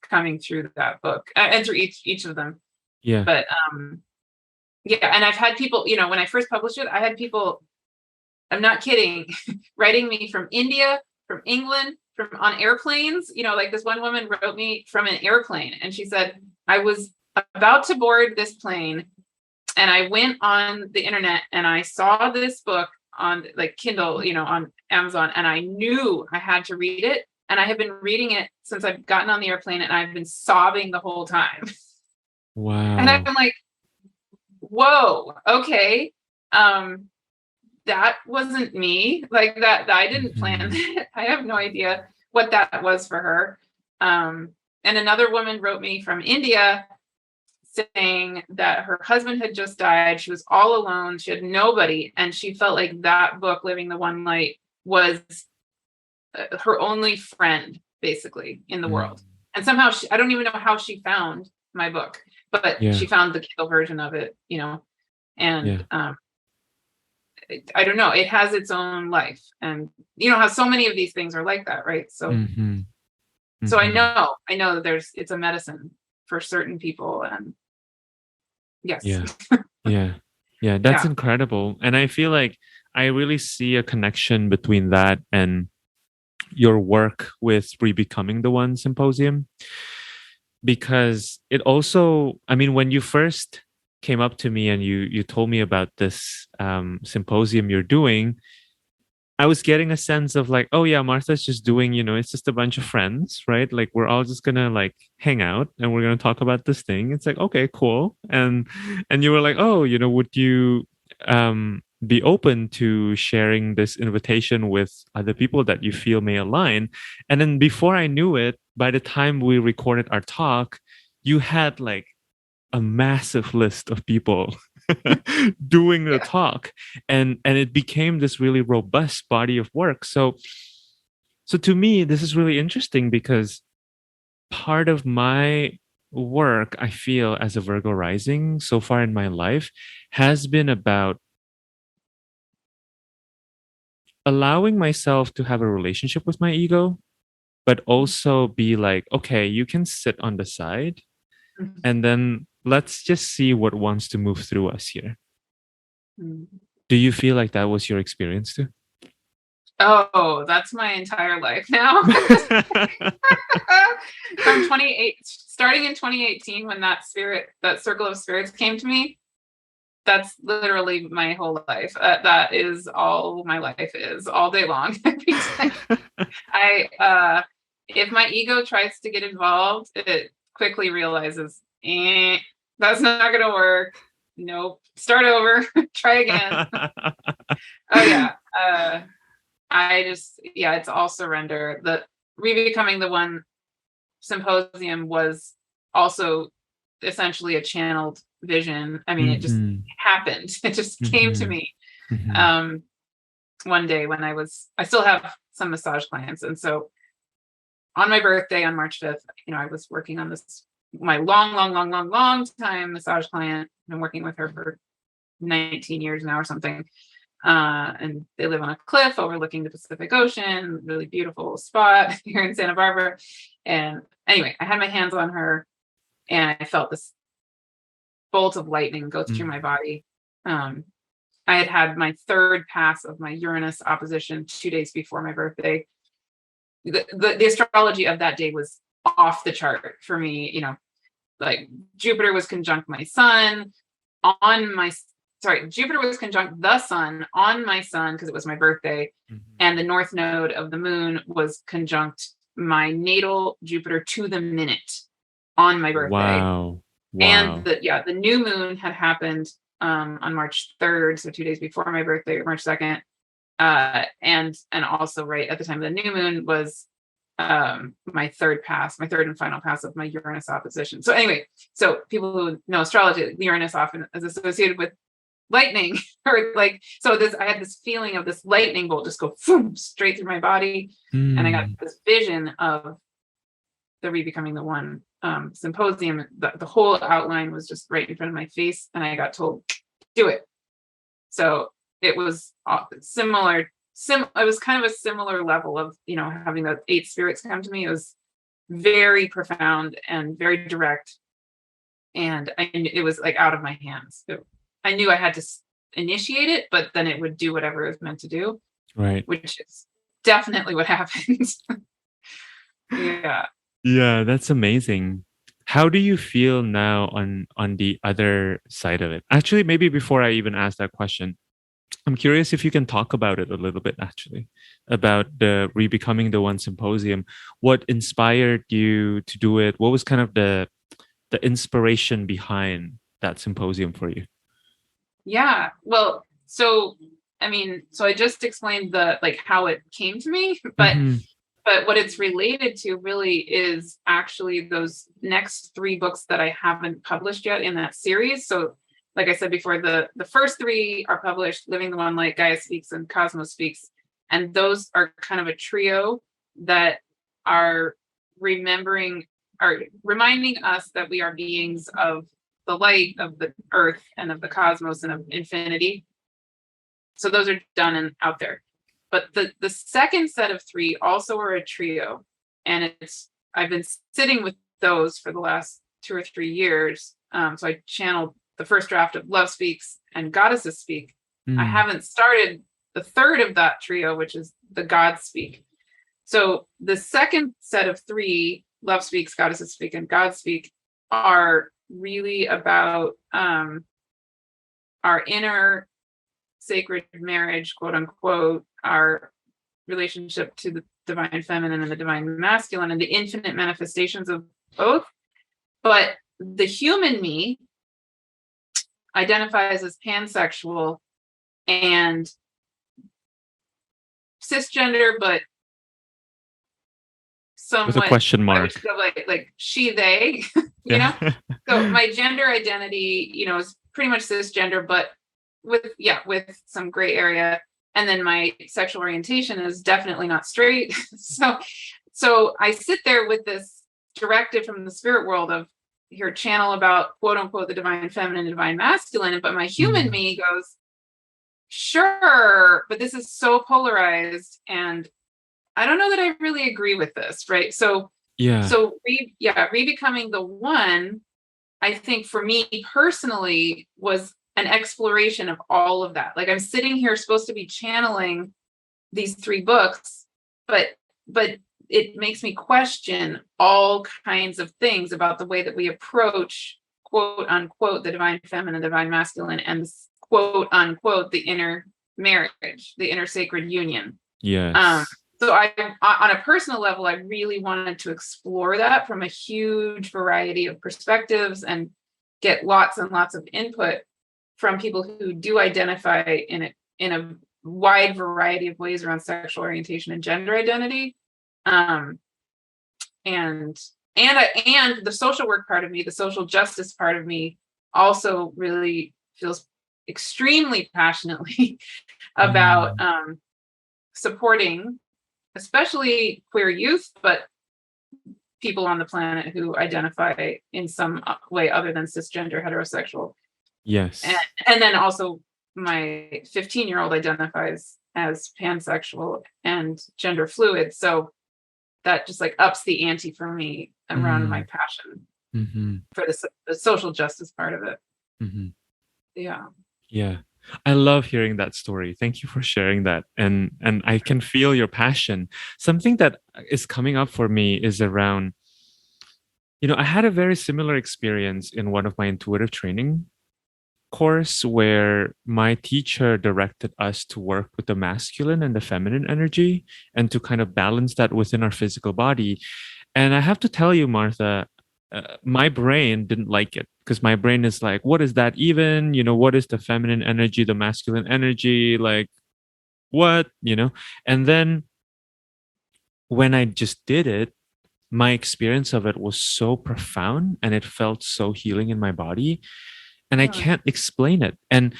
coming through that book, and through each of them. Yeah. But yeah, and I've had people, when I first published it, I had people, I'm not kidding, writing me from India, from England, from on airplanes. Like this one woman wrote me from an airplane, and she said, I was about to board this plane and I went on the internet and I saw this book on like Kindle, on Amazon, and I knew I had to read it. And I have been reading it since I've gotten on the airplane, and I've been sobbing the whole time. And I'm Wow. like, whoa, okay. Um, that wasn't me. Like that I didn't plan Mhm. that. I have no idea what that was for her. And another woman wrote me from India saying that her husband had just died. She was all alone. She had nobody. And she felt like that book, Living the One Light, was her only friend, basically, in the Mm. world. And somehow, I don't even know how she found my book, but Yeah. she found the Kindle version of it, and Yeah. I don't know, it has its own life. And you know how so many of these things are like that, right? So Mhm. so I Mhm. know, that it's a medicine for certain people. And yes. Yeah. Yeah. Yeah. That's Yeah. incredible. And I feel like I really see a connection between that and your work with Rebecoming the One symposium, because it also, I mean, when you first came up to me and you told me about this symposium you're doing, I was getting a sense of like, oh yeah, Martha's just doing, it's just a bunch of friends, right? Like we're all just gonna like hang out and we're gonna talk about this thing. It's like, okay, cool. And you were like, oh, would you be open to sharing this invitation with other people that you feel may align? And then before I knew it, by the time we recorded our talk, you had like a massive list of people doing the Yeah. talk, and it became this really robust body of work. So to me this is really interesting because part of my work, I feel, as a Virgo rising so far in my life has been about allowing myself to have a relationship with my ego, but also be like, okay, you can sit on the side, Mhm. and then let's just see what wants to move through us here. Mm. Do you feel like that was your experience too? Oh, that's my entire life now. From 28, starting in 2018, when that circle of spirits came to me, that's literally my whole life. That is all my life is all day long. If my ego tries to get involved, it quickly realizes, that's not going to work. Nope. Start over. Try again. Oh yeah. It's all surrender. The Rebecoming the One symposium was also essentially a channeled vision. I mean, it just happened. It just came to me one day when I still have some massage clients. And so on my birthday on March 5th, I was working on this, my long time massage client. I've been working with her for 19 years now or something. And they live on a cliff overlooking the Pacific Ocean, really beautiful spot here in Santa Barbara. And anyway, I had my hands on her and I felt this bolt of lightning go through my body. I had my third pass of my Uranus opposition 2 days before my birthday. The astrology of that day was off the chart for me. Like Jupiter was conjunct my sun Jupiter was conjunct the sun on my sun because it was my birthday. And the north node of the moon was conjunct my natal Jupiter to the minute on my birthday. Wow. And the new moon had happened on March 3rd, so 2 days before my birthday, March 2nd. And also right at the time of the new moon was my third and final pass of my Uranus opposition. So anyway, so people who know astrology, Uranus often is associated with lightning or I had this feeling of this lightning bolt just go straight through my body. And I got this vision of the Rebecoming the One symposium. The whole outline was just right in front of my face, and I got told, do it. So it was similar. It was kind of a similar level of, having the 8 spirits come to me. It was very profound and very direct. And it was like out of my hands. I knew I had to initiate it, but then it would do whatever it was meant to do. Right. Which is definitely what happened. Yeah. Yeah, that's amazing. How do you feel now on the other side of it? Actually, maybe before I even ask that question, I'm curious if you can talk about it a little bit, actually, about the Rebecoming the One symposium. What inspired you to do it? What was kind of the inspiration behind that symposium for you? Yeah. Well, so I just explained how it came to me, but what it's related to really is actually those next 3 books that I haven't published yet in that series. So like I said before, the first 3 are published, Living the One Light, Gaia Speaks, and Cosmos Speaks. And those are kind of a trio that are reminding us that we are beings of the light, of the earth, and of the cosmos, and of infinity. So those are done and out there. But the second set of 3 also are a trio. And I've been sitting with those for the last 2 or 3 years. So I channeled the first draft of Love Speaks and Goddesses Speak. I haven't started the third of that trio, which is the Gods Speak. So the second set of 3, Love Speaks, Goddesses Speak, and Gods Speak, are really about our inner sacred marriage, quote unquote, our relationship to the divine feminine and the divine masculine and the infinite manifestations of both. But the human me identifies as pansexual and cisgender, but somewhat with a question mark, like she, they, So my gender identity, is pretty much cisgender, but with some gray area. And then my sexual orientation is definitely not straight. So I sit there with this directive from the spirit world of, here, channel about, quote unquote, the divine feminine and divine masculine. But my human me goes, sure, but this is so polarized, and I don't know that I really agree with this, right? Rebecoming the One I think for me personally was an exploration of all of that. Like I'm sitting here supposed to be channeling these 3 books, but it makes me question all kinds of things about the way that we approach, quote unquote, the divine feminine, divine masculine, and quote unquote the inner marriage, the inner sacred union. Yes. So I, on a personal level, I really wanted to explore that from a huge variety of perspectives and get lots and lots of input from people who do identify in a wide variety of ways around sexual orientation and gender identity. And the social work part of me, the social justice part of me, also really feels extremely passionately about Mm. supporting, especially queer youth, but people on the planet who identify in some way other than cisgender heterosexual. And, Yes. and then also my 15-year-old identifies as pansexual and gender fluid. So that just like ups the ante for me around my Mm. passion Mm-hmm. for the social justice part of it. Mm-hmm. Yeah. Yeah. I love hearing that story. Thank you for sharing that. And I can feel your passion. Something that is coming up for me is around, I had a very similar experience in one of my intuitive training course where my teacher directed us to work with the masculine and the feminine energy and to kind of balance that within our physical body. And I have to tell you, Martha, my brain didn't like it because my brain is like, what is that even? What is the feminine energy, the masculine energy? Like, what? And then when I just did it, my experience of it was so profound and it felt so healing in my body, and I Yeah. can't explain it. And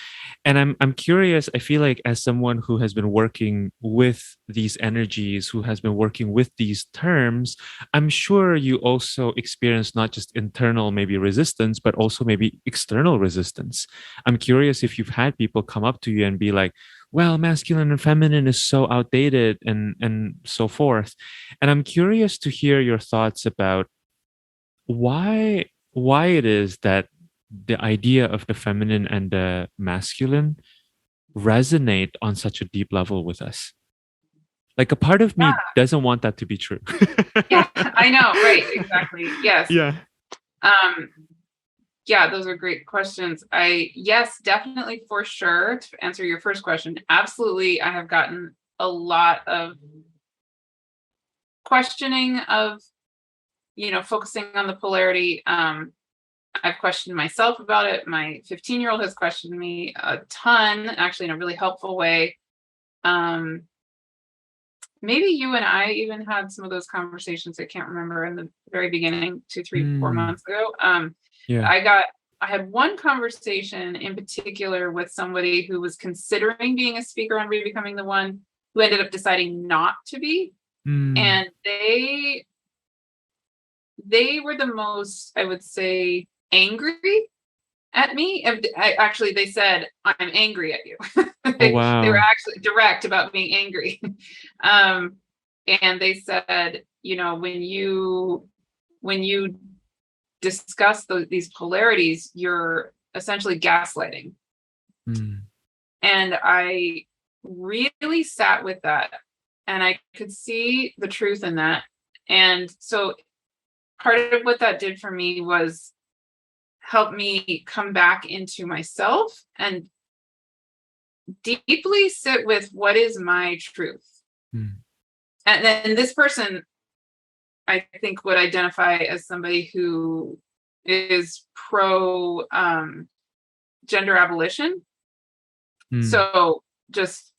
I'm curious. I feel like as someone who has been working with these energies, who has been working with these terms, I'm sure you also experience not just internal maybe resistance, but also maybe external resistance. I'm curious if you've had people come up to you and be like, well, masculine and feminine is so outdated and so forth. And I'm curious to hear your thoughts about why it is that the idea of the feminine and the masculine resonate on such a deep level with us. Like a part of me doesn't want that to be true. Yeah, I know. Right. Exactly. Yes. Yeah. Um, yeah, those are great questions. Yes, definitely for sure. To answer your first question, absolutely. I have gotten a lot of questioning of, focusing on the polarity. I've questioned myself about it. My 15-year-old has questioned me a ton, actually in a really helpful way. Um, Maybe you and I even had some of those conversations. I can't remember in the very beginning, 2, 3, 4 months ago. Yeah. I had one conversation in particular with somebody who was considering being a speaker on Rebecoming the One, who ended up deciding not to be. Mm. And they were the most, I would say, angry at me. Actually, they said, "I'm angry at you." Oh They were wow. actually direct about being angry. um, and they said, when you discuss these polarities, you're essentially gaslighting. Mm. And I really sat with that, and I could see the truth in that. And so part of what that did for me was help me come back into myself and deeply sit with what is my truth. Mm. And then this person, I think, would identify as somebody who is pro gender abolition. Mm. So just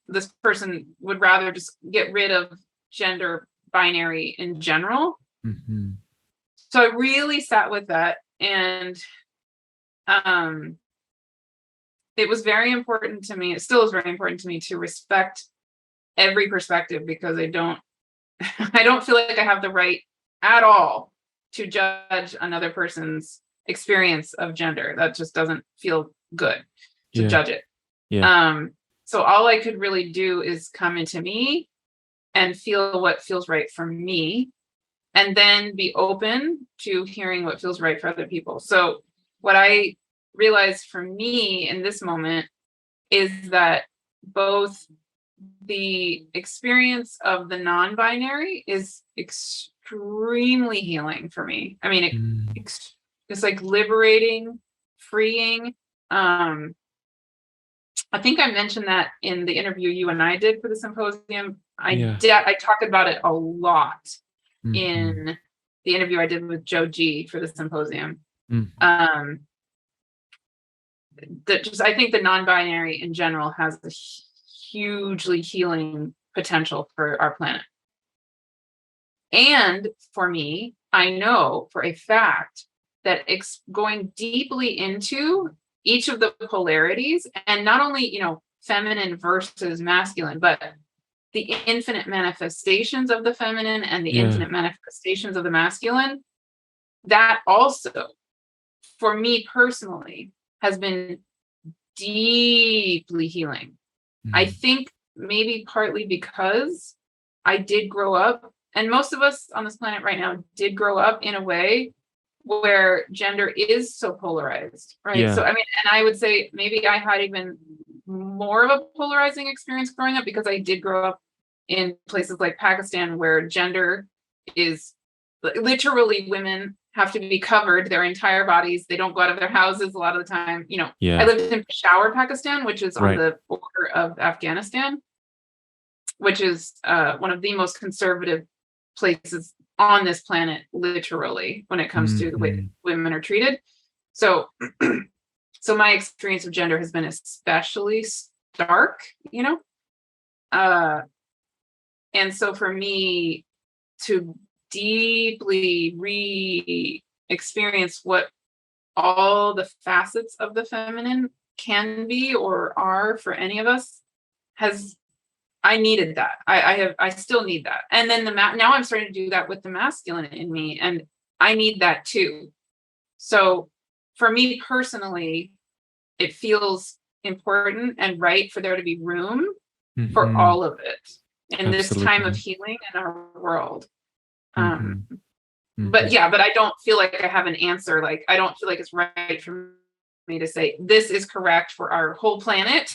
this person would rather just get rid of gender binary in general. Mhm. So I really sat with that, and um, it was very important to me. It still is very important to me to respect every perspective, because I don't I don't feel like I have the right at all to judge another person's experience of gender. That just doesn't feel good to Yeah. judge it. Yeah. Um, so all I could really do is come into me and feel what feels right for me, and then be open to hearing what feels right for other people. So what I realized for me in this moment is that both the experience of the non-binary is extremely healing for me. I mean, Mm. it's like liberating, freeing. I think I mentioned that in the interview you and I did for the symposium. Yeah. I talked about it a lot Mm-hmm. in the interview I did with Joe G for the symposium. Mm-hmm. Um, that just I think the non-binary in general has a hugely healing potential for our planet. And for me, I know for a fact that going deeply into each of the polarities, and not only, feminine versus masculine, but the infinite manifestations of the feminine and the Yeah. infinite manifestations of the masculine, that also, for me personally, has been deeply healing. I Mm. think maybe partly because I did grow up, and most of us on this planet right now did grow up in a way where gender is so polarized, right? So, Yeah. I mean, and I would say maybe I had even more of a polarizing experience growing up because I did grow up in places like Pakistan where gender is literally women have to be covered their entire bodies. They don't go out of their houses a lot of the time. I Yeah. lived in Peshawar, Pakistan, which is on Right. the border of Afghanistan, which is one of the most conservative places on this planet, literally, when it comes to the way Mm-hmm. women are treated. So, so my experience of gender has been especially stark, uh, and so for me to deeply re-experience what all the facets of the feminine can be or are for any of us has I needed that. I still need that. And then now I'm starting to do that with the masculine in me, and I need that too. So for me personally, it feels important and right for there to be room for Mm-hmm. all of it in this time of Absolutely. healing in our world. Um, Mm-hmm. but Mm-hmm. yeah, but I don't feel like I have an answer. Like I don't feel like it's right for me to say this is correct for our whole planet.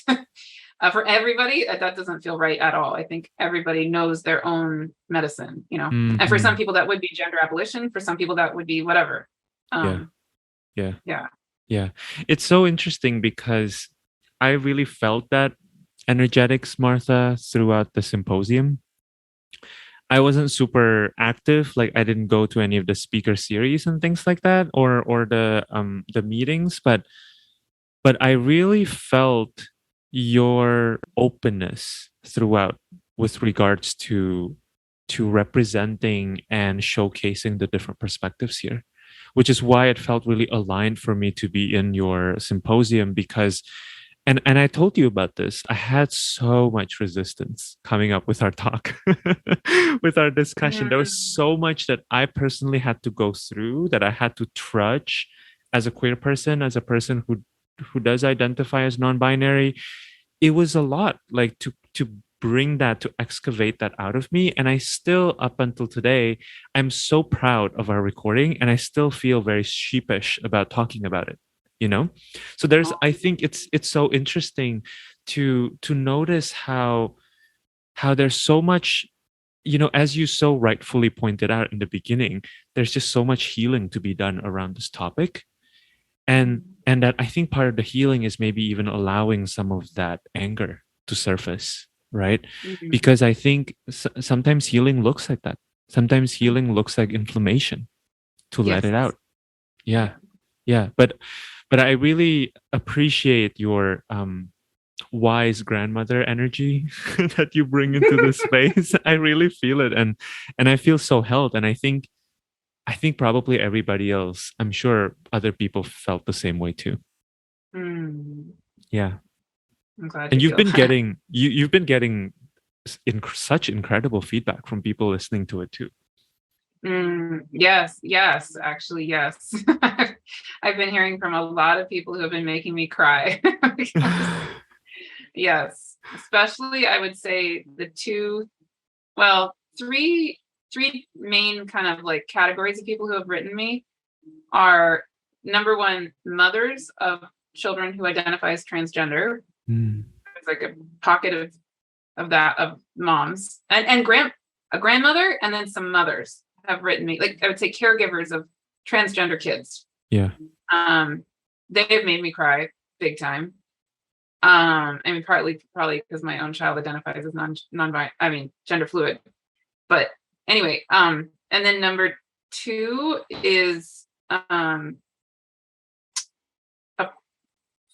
For everybody, that doesn't feel right at all. I think everybody knows their own medicine, and for some Mm-hmm. people that would be gender abolition, for some people that would be whatever. Yeah. um Yeah. yeah. Yeah. It's so interesting because I really felt that energetics, Martha, throughout the symposium. I wasn't super active. Like I didn't go to any of the speaker series and things like that, or the meetings, but I really felt your openness throughout with regards to representing and showcasing the different perspectives here, which is why it felt really aligned for me to be in your symposium because and I told you about this. I had so much resistance coming up with our talk, with our discussion. There was Mm. so much that I personally had to go through, that I had to trudge as a queer person, as a person who does identify as non-binary. It was a lot, like to bring that, to excavate that out of me. And I still, up until today, I'm so proud of our recording, and I still feel very sheepish about talking about it. You know, so there's, I think it's so interesting to notice how there's so much, as you so rightfully pointed out in the beginning, there's just so much healing to be done around this topic. And that I think part of the healing is maybe even allowing some of that anger to surface, right? Mhm. Because I think sometimes healing looks like that. Sometimes healing looks like inflammation, to let Yes. it out. Yeah. Yeah. Yeah. But I really appreciate your wise grandmother energy that you bring into this space. I really feel it, and I feel so held. And I think probably everybody else, I'm sure other people felt the same way too. Mm. Yeah. I'm glad And you you've feel been that. getting you've been getting such incredible feedback from people listening to it too. Yes, yes, actually, yes. I've been hearing from a lot of people who have been making me cry. Yes, especially I would say the two, well, three. three main kind of like categories of people who have written me are, number one, mothers of children who identify as transgender. It's like a pocket of that, of moms and a grandmother, and then some mothers have written me, like I would say caregivers of transgender kids. Yeah. They have made me cry big time. I mean, probably because my own child identifies as gender fluid. But anyway, and then number two is a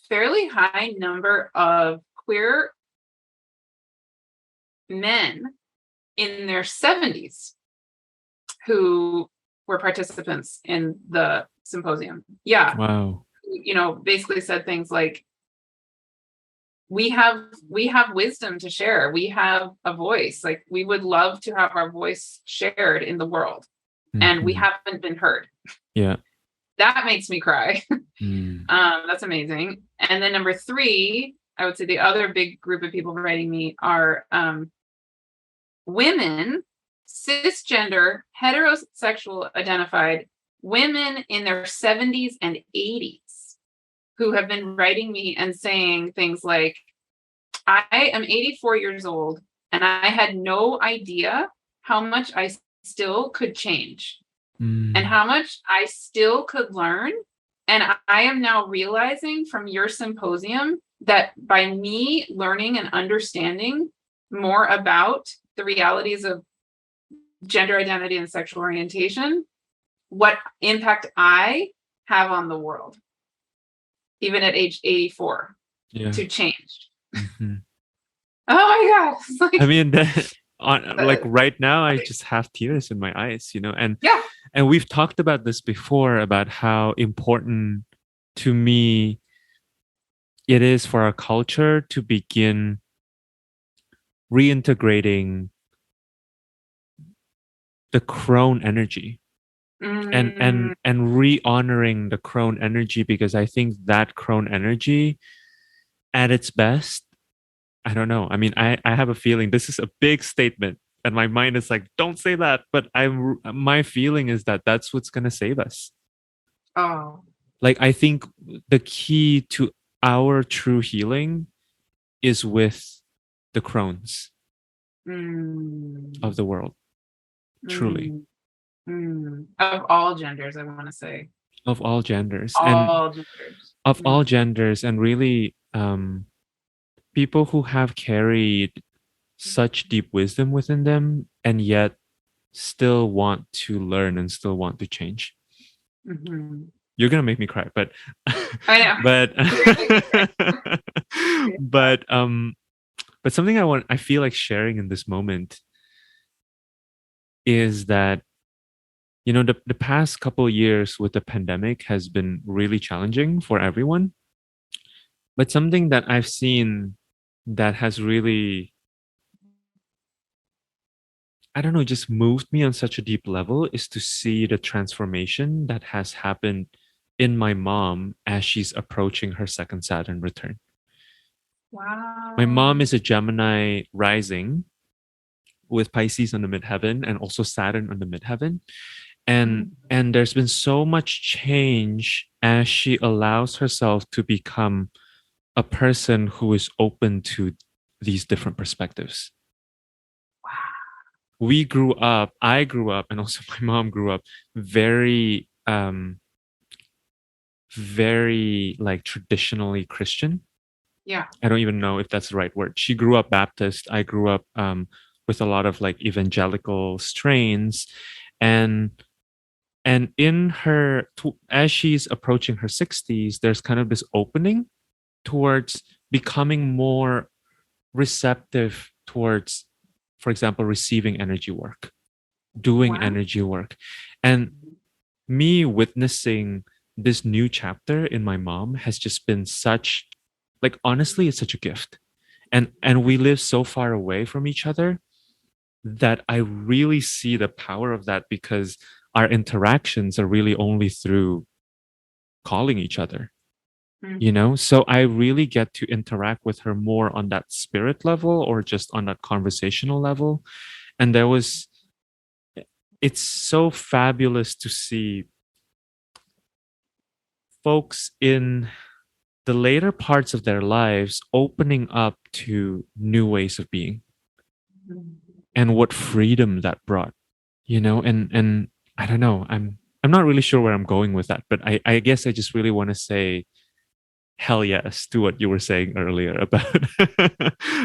fairly high number of queer men in their 70s who were participants in the symposium. Yeah. Wow. Basically said things like, we have wisdom to share. We have a voice. Like, we would love to have our voice shared in the world. And we haven't been heard. Yeah. That makes me cry. That's amazing. And then number three, I would say the other big group of people writing me are women, cisgender, heterosexual identified women in their 70s and 80s who have been writing me and saying things like, I am 84 years old and I had no idea how much I still could change and how much I still could learn. And I am now realizing from your symposium that by me learning and understanding more about the realities of gender identity and sexual orientation, what impact I have on the world, even at age 84, to change. Oh my God. I mean, like right now, I just have tears in my eyes, and and we've talked about this before, about how important to me it is for our culture to begin reintegrating the crone energy and re-honoring the crone energy, because I think that crone energy at its best, I don't know. I mean, I have a feeling this is a big statement and my mind is like, don't say that. But my feeling is that that's what's going to save us. Oh. Like, I think the key to our true healing is with the crones of the world. Truly. Of all genders, I want to say. Of all genders. All genders. Of all genders, and really people who have carried such deep wisdom within them and yet still want to learn and still want to change. You're gonna make me cry, but I know. But something I feel like sharing in this moment is that the past couple of years with the pandemic has been really challenging for everyone. But something that I've seen that has really, I don't know, just moved me on such a deep level is to see the transformation that has happened in my mom as she's approaching her second Saturn return. Wow. My mom is a Gemini rising with Pisces on the midheaven and also Saturn on the midheaven. And there's been so much change as she allows herself to become a person who is open to these different perspectives. Wow. I grew up, and also my mom grew up very, very like traditionally Christian. Yeah. I don't even know if that's the right word. She grew up Baptist. I grew up with a lot of like evangelical strains. And in her, as she's approaching her 60s, there's kind of this opening towards becoming more receptive towards, for example, receiving energy work, doing energy work. And me witnessing this new chapter in my mom has just been such, like, honestly, it's such a gift. And we live so far away from each other that I really see the power of that, because our interactions are really only through calling each other. So I really get to interact with her more on that spirit level or just on that conversational level. And there was it's so fabulous to see folks in the later parts of their lives opening up to new ways of being, and what freedom that brought, and I don't know, I'm not really sure where I'm going with that, but I guess I just really want to say hell yes to what you were saying earlier about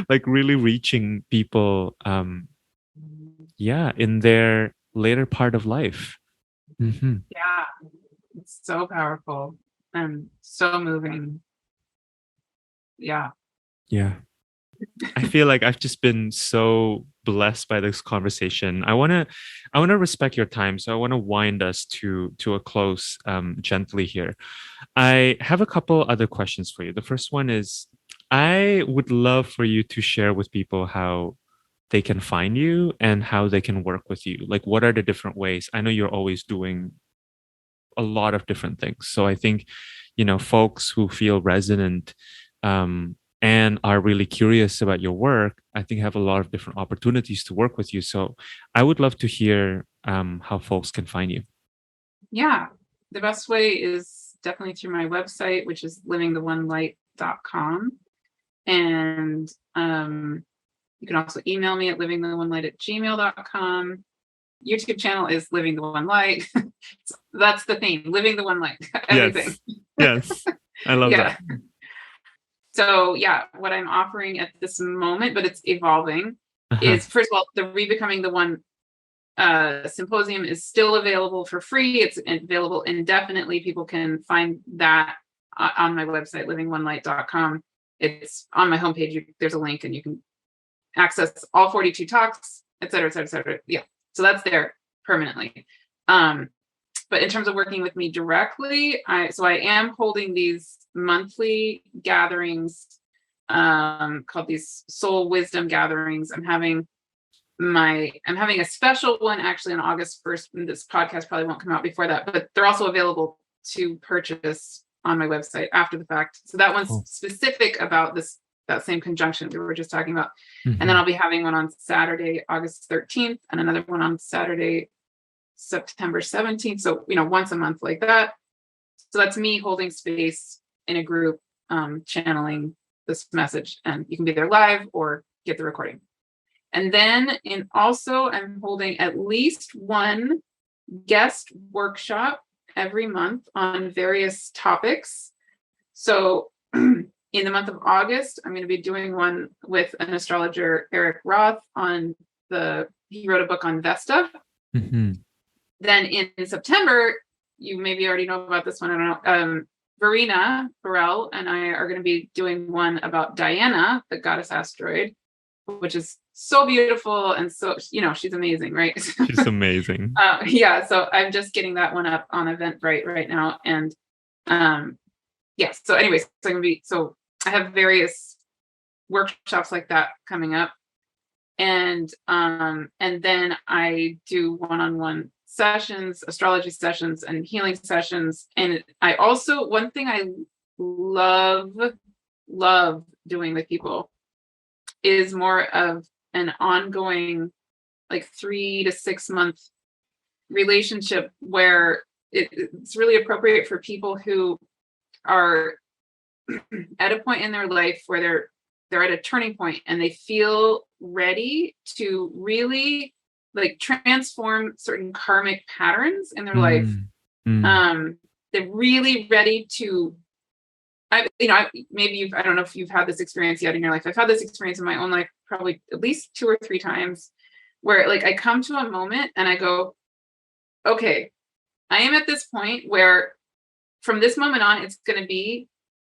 like really reaching people, yeah, in their later part of life. Hmm. Yeah, it's so powerful and so moving. Yeah. Yeah, I feel like I've just been so blessed by this conversation. I want to respect your time, so I want to wind us to a close, gently here. I have a couple other questions for you. The first one is, I would love for you to share with people how they can find you and how they can work with you. Like, what are the different ways? I know you're always doing a lot of different things. So I think, folks who feel resonant, and are really curious about your work, I think have a lot of different opportunities to work with you. So I would love to hear, how folks can find you. Yeah. The best way is definitely through my website, which is livingtheonelight.com. And you can also email me at livingtheonelight@gmail.com. YouTube channel is Living the One Light. So that's the theme, Living the One Light, everything. Yes. Yes. I love that. Yeah. So yeah, what I'm offering at this moment, but it's evolving, Uh-huh. is first of all, the Rebecoming the One symposium is still available for free. It's available indefinitely. People can find that on my website, livingtheonelight.com. It's on my homepage. There's a link and you can access all 42 talks, et cetera, et cetera, et cetera. Yeah. So that's there permanently. But in terms of working with me directly, I am holding these monthly gatherings, called these soul wisdom gatherings. I'm having a special one actually on August 1st. This podcast probably won't come out before that, but they're also available to purchase on my website after the fact. So that one's Cool. specific about that same conjunction we were just talking about. And then Mhm. I'll be having one on Saturday, August 13th, and another one on Saturday, September 17th. So, once a month like that. So that's me holding space in a group, channeling this message, and you can be there live or get the recording. And then I'm holding at least one guest workshop every month on various topics. So in the month of August, I'm going to be doing one with an astrologer, Eric Roth, he wrote a book on Vesta. Mhm. Then in September, you maybe already know about this one, I don't know. Verena Burrell and I are going to be doing one about Diana, the goddess asteroid, which is so beautiful. And so, she's amazing, right? She's amazing. Yeah. So I'm just getting that one up on Eventbrite right now. And yeah. So anyways, so I have various workshops like that coming up. And then I do one-on-one sessions, astrology sessions, and healing sessions. And I also, one thing I love doing with people is more of an ongoing, like 3 to 6 month relationship where it's really appropriate for people who are at a point in their life where they're at a turning point and they feel ready to really like transform certain karmic patterns in their life. Mm. Mm. They're really ready to, I don't know if you've had this experience yet in your life. I've had this experience in my own life probably at least 2 or 3 times where like I come to a moment and I go, okay, I am at this point where from this moment on, it's going to be,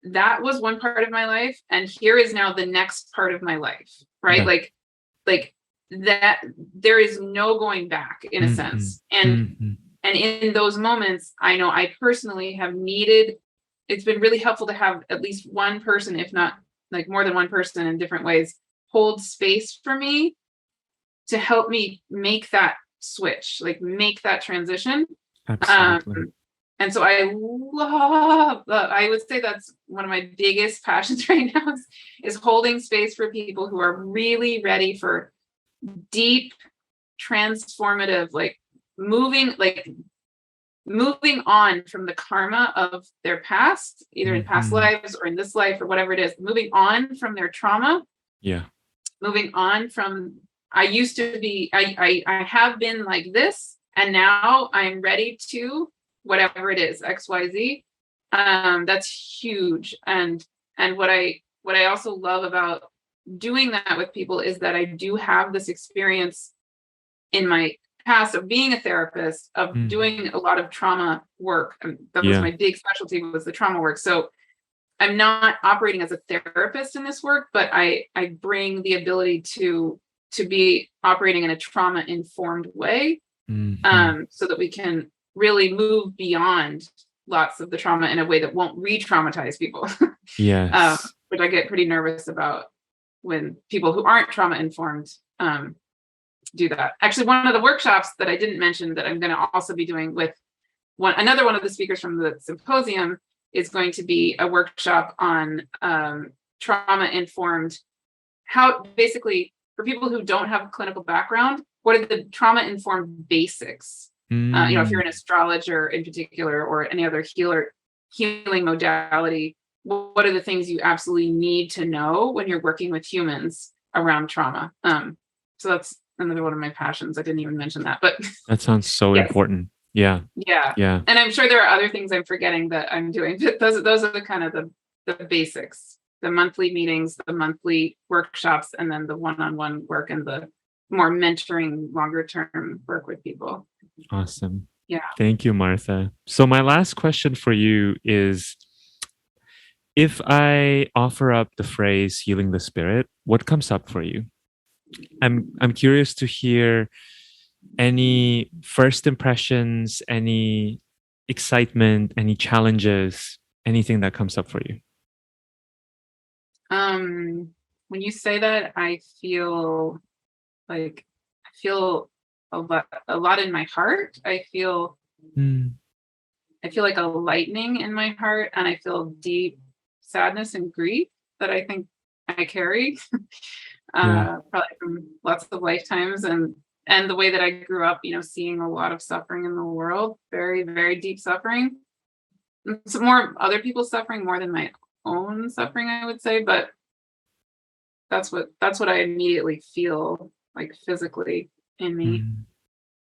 that was one part of my life. And here is now the next part of my life, right? Yeah. Like that, there is no going back in a Mhm. sense. And Mhm. in those moments, I know I personally have needed, it's been really helpful to have at least one person, if not like more than one person in different ways, hold space for me to help me make that switch, like make that transition. Um, Absolutely. and so I would say that's one of my biggest passions right now is holding space for people who are really ready for deep, transformative, like moving like moving on from the karma of their past, either in past Mm-hmm. lives or in this life or whatever it is, moving on from their trauma, Yeah. moving on from I used to be, I have been like this, and now I'm ready to whatever it is, XYZ. That's huge. And what I also love about doing that with people is that I do have this experience in my past of being a therapist, of Mm. doing a lot of trauma work. And that was Yeah. my big specialty, was the trauma work. So I'm not operating as a therapist in this work, but I bring the ability to be operating in a trauma informed way, Mm-hmm. so that we can really move beyond lots of the trauma in a way that won't re-traumatize people. Yes. Which I get pretty nervous about when people who aren't trauma informed do that. Actually, one of the workshops that I didn't mention that I'm going to also be doing with another one of the speakers from the symposium is going to be a workshop on trauma informed, how basically for people who don't have a clinical background, what are the trauma informed basics? If you're Mm. an astrologer in particular, or any other healing modality, what are the things you absolutely need to know when you're working with humans around trauma? So that's another one of my passions. I didn't even mention that, but That sounds so yes, important. Yeah. yeah. Yeah. And I'm sure there are other things I'm forgetting that I'm doing. But those are the kind of the basics. The monthly meetings, the monthly workshops, and then the one-on-one work and the more mentoring longer term work with people. Awesome. Yeah. Thank you, Martha. So my last question for you is, if I offer up the phrase healing the spirit, what comes up for you? I'm curious to hear any first impressions, any excitement, any challenges, anything that comes up for you. When you say that, I feel a lot in my heart. Mm. I feel like a lightning in my heart, and I feel deep sadness and grief that I think I carry, Yeah. probably from lots of lifetimes, and the way that I grew up, seeing a lot of suffering in the world, very, very deep suffering. Some more other people's suffering more than my own suffering, I would say, but that's what I immediately feel like physically in me.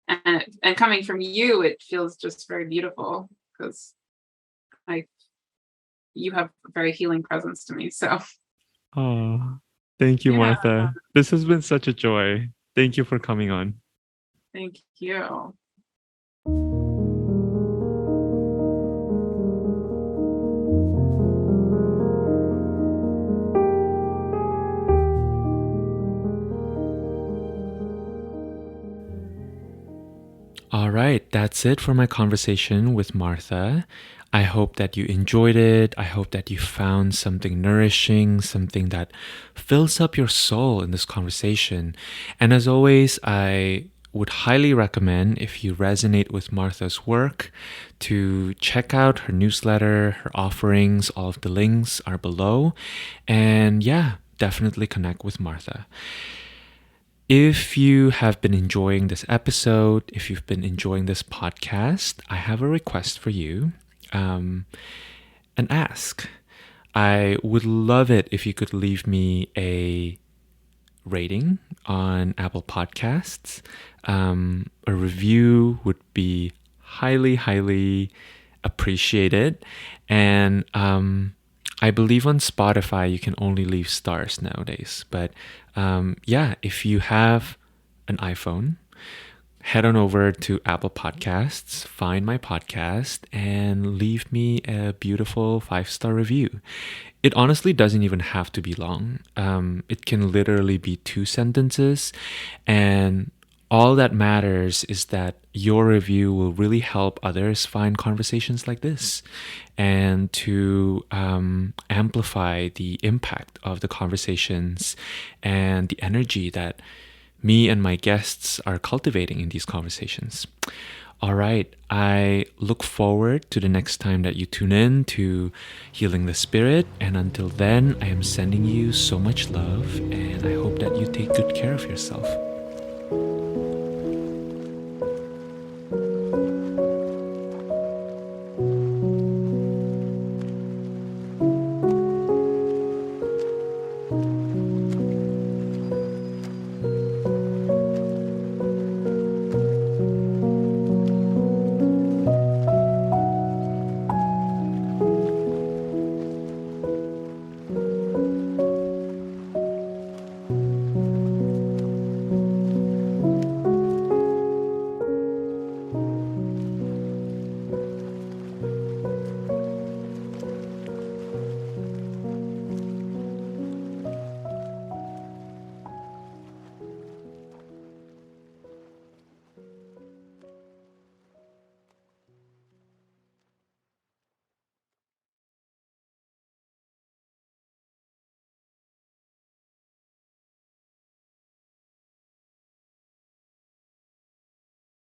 Mm. And coming from you, it feels just very beautiful because I you have a very healing presence to me. So Oh, thank you, yeah, Martha. This has been such a joy. Thank you for coming on. thank you. All right, that's it for my conversation with Martha. I hope that you enjoyed it. I hope that you found something nourishing, something that fills up your soul in this conversation. And as always, I would highly recommend, if you resonate with Martha's work, to check out her newsletter, her offerings. All of the links are below. And yeah, definitely connect with Martha. If you have been enjoying this episode, if you've been enjoying this podcast, I have a request for you, an ask. I would love it if you could leave me a rating on Apple Podcasts. A review would be highly, highly appreciated. And I believe on Spotify you can only leave stars nowadays. But yeah, if you have an iPhone, head on over to Apple Podcasts, find my podcast, and leave me a beautiful 5-star review. It honestly doesn't even have to be long. It can literally be 2 sentences, and all that matters is that your review will really help others find conversations like this and to amplify the impact of the conversations and the energy that me and my guests are cultivating in these conversations. All right, I look forward to the next time that you tune in to Healing the Spirit. And until then, I am sending you so much love, and I hope that you take good care of yourself.